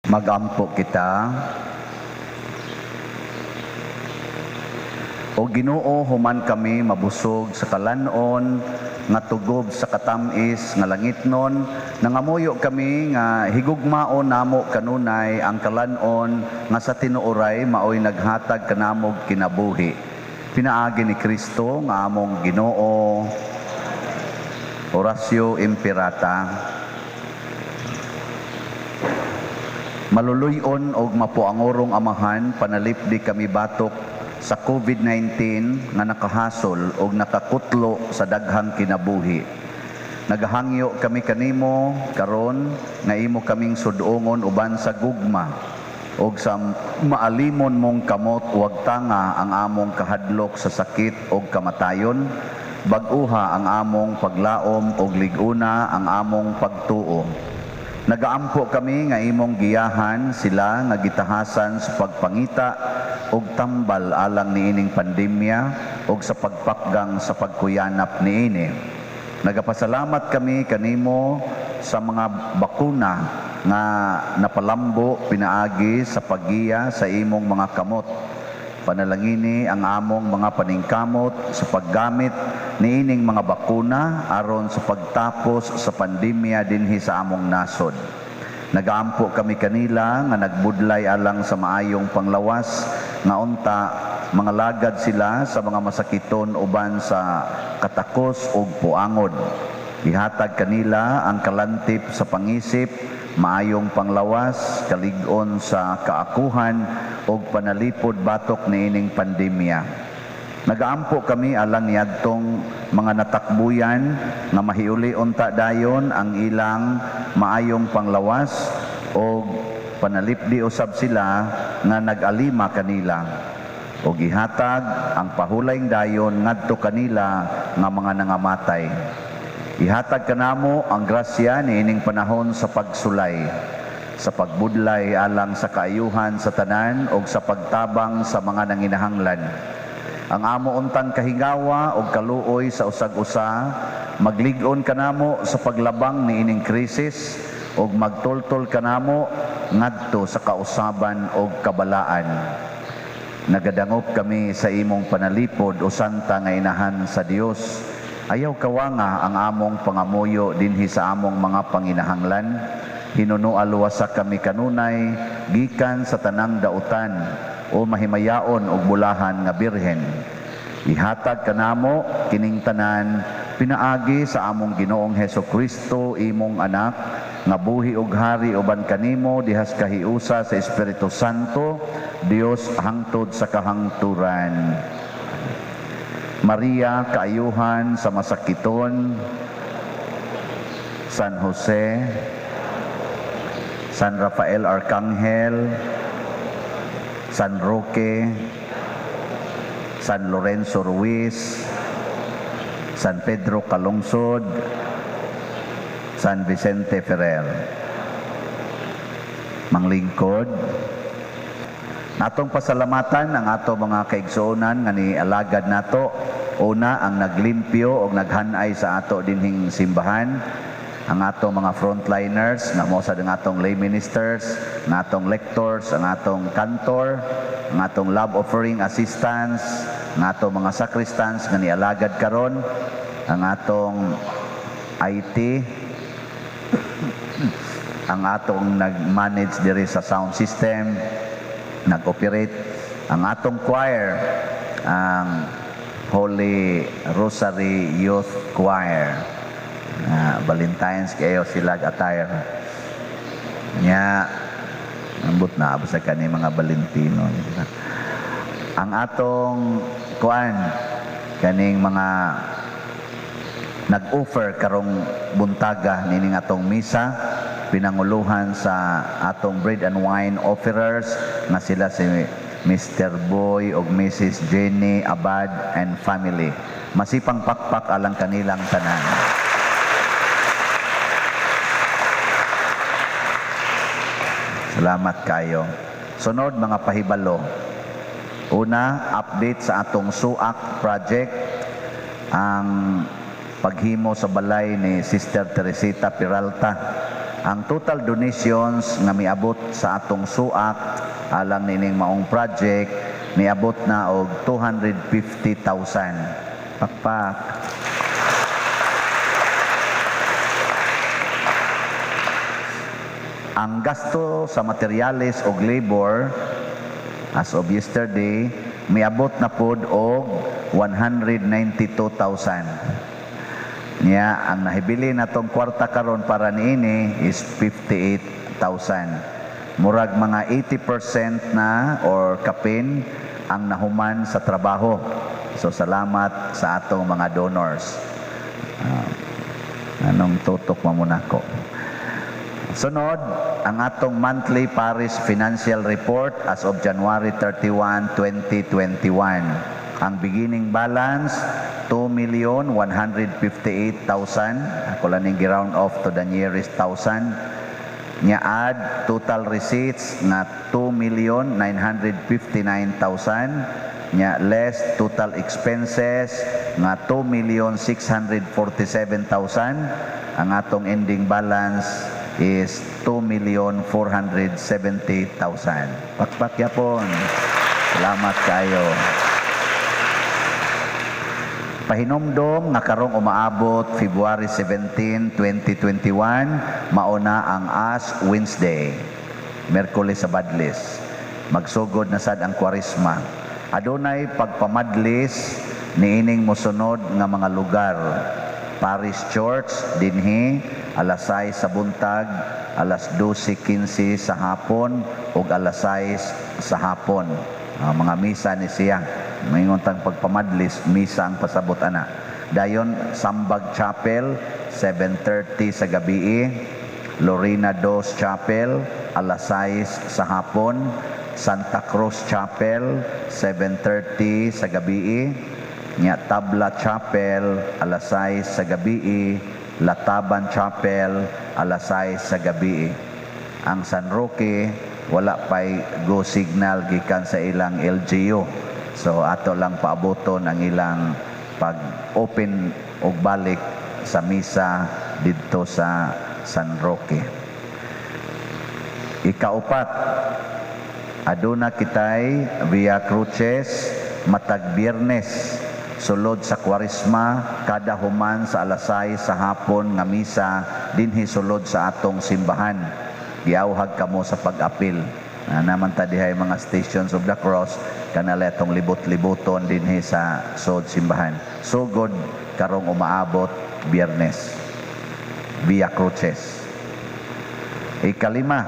Magampo kita. O Ginoo, human kami mabusog sa kalanon nga tugob sa katamis nga langitnon, nangamuyo kami nga higugmaon namo kanunay ang kalanon nga sa tinuoray maoy naghatag kanamog kinabuhi. Pinaagi ni Kristo nga among Ginoo. Oratio Imperata. Maluluyon og mapuangorong amahan, panalipdi kami batok sa COVID-19 nga nakahasol og nakakutlo sa daghang kinabuhi. Nagahangyo kami kanimo karon nga imo kaming sudongon uban sa gugma og sa maalimon mong kamot, huwag tanga ang among kahadlok sa sakit og kamatayon. bag-uha ang among paglaom ug liguna ang among pagtuo. Nagaampo kami nga imong giyahan sila nga gitahasan sa pagpangita ug tambal alang niining pandemya ug sa pagpakgang sa pagkuyanap niini. Nagapasalamat kami kanimo sa mga bakuna nga napalambo pinaagi sa paggiya sa imong mga kamot. Panalangini ang among mga paningkamot sa paggamit niining mga bakuna aron sa pagtapos sa pandemya dinhi sa among nasod. Nagaampo kami kanila nga nagbudlay alang sa maayong panglawas nga unta mga lagad sila sa mga masakiton uban sa katakos ug puangod. Ihatag kanila ang kalantip sa pangisip, maayong panglawas, kalig-on sa kaakuhan ug panalipod batok niining pandemya. Nagaampo kami alang niadtong mga natakbuyan nga mahiuli unta dayon ang ilang maayong panglawas ug panalipdi usab sila nga nag-alima kanila. Ug ihatag ang pahulaing dayon ngadto kanila nga mga nangamatay. Ihatag kanamo ang grasya niining panahon sa pagsulay, sa pagbudlay alang sa kaayuhan sa tanan ug sa pagtabang sa mga nanginahanglan. Ang amo untang kahigawa ug kaluoy sa usag-usa, maglig-on kanamo sa paglabang niining krisis ug magtultol kanamo ngadto sa kausaban ug kabalaan. Nagadangop kami sa imong panalipod o santa nga inahan sa Dios. Ayaw kawanga ang among pangamuyo dinhi sa among mga panginahanglan. Hinunual wasa kami kanunay gikan sa tanang dautan o mahimayaon og bulahan nga birhen. Ihatag kanamo kining tanan pinaagi sa among Ginoong Hesukristo imong anak nga buhi ug hari uban kanimo dihas kahiusa sa Espiritu Santo, Dios hangtod sa kahangturan. Maria, kaayuhan sa masakiton, San Jose, San Rafael Arcangel, San Roque, San Lorenzo Ruiz, San Pedro Calungsod, San Vicente Ferrer. Manglingkod, natong pasalamatan ang ato mga kaigsuonan nga ni alagad nato. Una ang naglimpyo o naghanay sa ato dinhing simbahan, ang atong mga frontliners nga mo sa atong lay ministers, ang atong lectors, ang atong kantor, ang atong love offering assistants, ang atong mga sacristans nga ni alagad karon, ang atong IT, ang atong nag-manage diri sa sound system, nag-operate, ang atong choir, ang Holy Rosary Youth Choir. Valentines kayo sila attire. Nya, ambot na sa kani mga Valentino. Ang atong kuan, kaning mga nag-offer karong buntaga nining atong misa, pinanguluhan sa atong bread and wine offerers na sila si Mr. Boy o Mrs. Jenny Abad and family. Masipang pakpak alang kanilang tanan. Salamat kayo. Sunod mga pahibalo. Una, update sa atong SUAC project. Ang paghimo sa balay ni Sister Teresita Peralta. Ang total donations nga miabot sa atong SUAC alang nining maong project miabot na og 250,000. Pakpak. Ang gasto sa materyales og labor as of yesterday miabot na pod og 192,000. Niya, ang nahibili natong kwarta karon para niini is 58,000. Murag mga 80% na or kapin ang nahuman sa trabaho. So salamat sa atong mga donors. Anong tutok mo muna ko? Sunod, ang atong monthly parish financial report as of January 31, 2021. Ang beginning balance 2,158,000. Ako lang yung gi-round off to the nearest thousand. Nya add total receipts nga 2,959,000. Nya less total expenses nga 2,647,000. Ang atong ending balance is 2,470,000. Pakpak yapon. Salamat kayo. Pahinomdom nga karong umaabot February 17, 2021, mauna ang Ash Wednesday, Merkules sa Badlis. Magsugod na sad ang Kwaresma. Adunay pagpamadlis niining mosunod nga mga lugar. Parish Church dinhi alas 6 sa buntag, alas 12:15 sa hapon ug alas 6 sa hapon. Mga misa ni siya. Mayroon pagpamadlis, misa ang pasabot ana. Dayon Sambag Chapel 7:30 sa gabi, Lorena Dos Chapel alas 6 sa hapon, Santa Cruz Chapel 7:30 sa gabi, nya Tabla Chapel alas 6 sa gabi, Lataban Chapel alas 6 sa gabi. Ang San Roque wala pay go signal gikan sa ilang LGU. So ato lang paaboton ang ilang pag-open og balik sa misa didto sa San Roque. Ikaupat, aduna kitay Via Cruces matag Biyernes sulod sa Kwaresma kada human sa alas 6 sa hapon nga misa dinhi sulod sa atong simbahan. Giawhag kamo sa pag-apil. Naman ta dihay mga Stations of the Cross kanala itong libot-liboton dinhi sa sud simbahan. Sugod karong umaabot Biyernes. Via Cruces. Ikalima,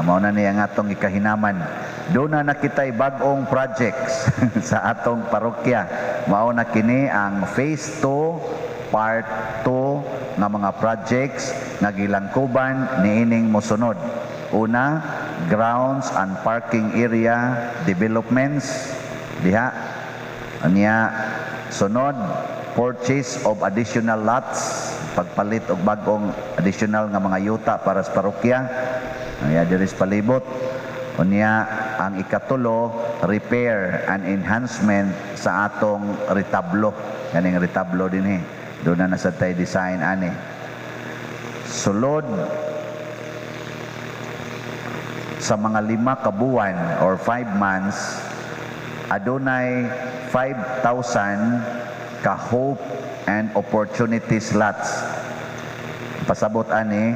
mao na niya nga atong ikahinaman. Doon na nakitay bag-ong projects sa atong parokya. Mao na kini ang Phase 2, Part 2 nga mga projects nga gilangkuban niining mosunod. Una, grounds and parking area developments diha. Anya sunod, purchase of additional lots, pagpalit og bag-ong additional nga mga yuta para sa parokya. Anya diri sa palibot. Unya ang ikatulo, repair and enhancement sa atong retablo. Kaning retablo dinhi. Doon na nasa tay design ani. Sulod sa mga 5 ka buwan or 5 months, adunay 5,000 ka hope and opportunity slots. Pasabot ani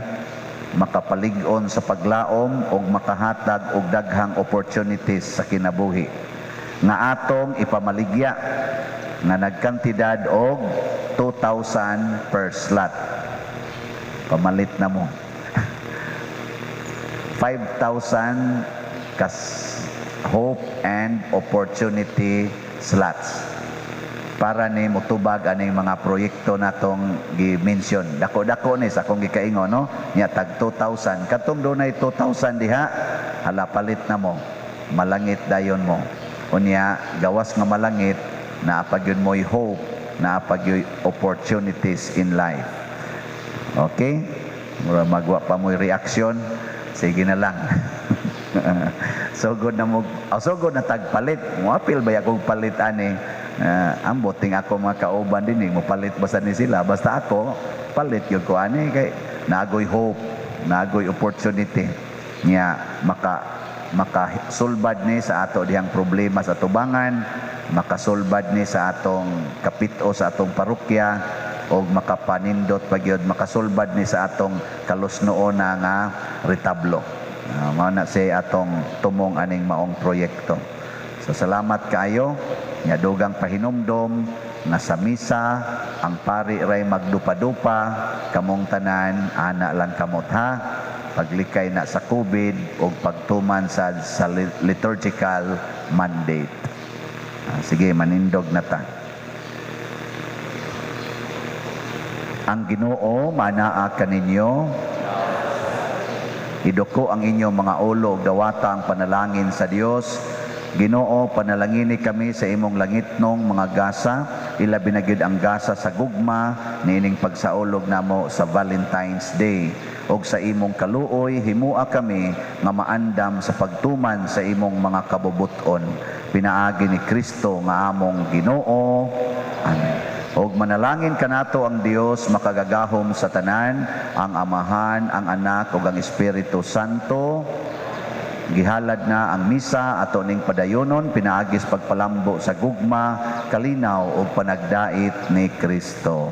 makapalig-on sa paglaom o makahatag og daghang opportunities sa kinabuhi nga atong ipamaligya nga nagkantidad og 2,000 per slot. Pamalit na mo. 5,000 kas hope and opportunity slots para ni motubag aning mga proyekto natong gi-mention. Dako-dako ni sa akong gikaingon, no? Nya tag 2,000. Katong dunay 2,000 diha, hala palit na mo. Malangit dayon mo. Unya gawas nga malangit, naapag yun mo'y hope, naapag yun opportunities in life. Okay? Mura magwa pa mo'y reaksyon. Sige na lang. Sugod na mo, sugod na tagpalit. Muapil ba akong palit ani? Ambot ting ako mga kauban din mo palit basta ni sila. Basta ako palit yun ko ani kay nagoy hope, nagoy opportunity niya makasulbad ni sa ato dihang problema sa tubangan, makasulbad ni sa atong kapito sa atong parokya o makapanindot pagyod makasulbad ni sa atong kalusnoon nga retablo. Mao na say atong tumong aning maong proyekto. So salamat kaayo nga dugang pahinumdom nga sa misa ang pari ray magdupa-dupa kamong tanan ana lang kamot ha paglikay na sa COVID o pagtuman sa liturgical mandate. Sige, manindog na ta. Ang Ginoo manaa kaninyo. Idoko ang inyong mga ulo, dawata ang panalangin sa Dios. Ginoo, panalangini kami sa imong langitnong mga gasa, ilabi na gyud ang gasa sa gugma niining pagsaulog namo sa Valentine's Day. Og sa imong kaluoy himua kami nga maandam sa pagtuman sa imong mga kabubuton. Pinaagi ni Kristo nga among Ginoo. Amen. Og manalangin kanato ang Dios makagagahom sa tanan, ang Amahan, ang Anak ug ang Espiritu Santo. Gihalad na ang misa ato ning padayonon, pinaagis pagpalambo sa gugma, kalinaw o panagdait ni Kristo.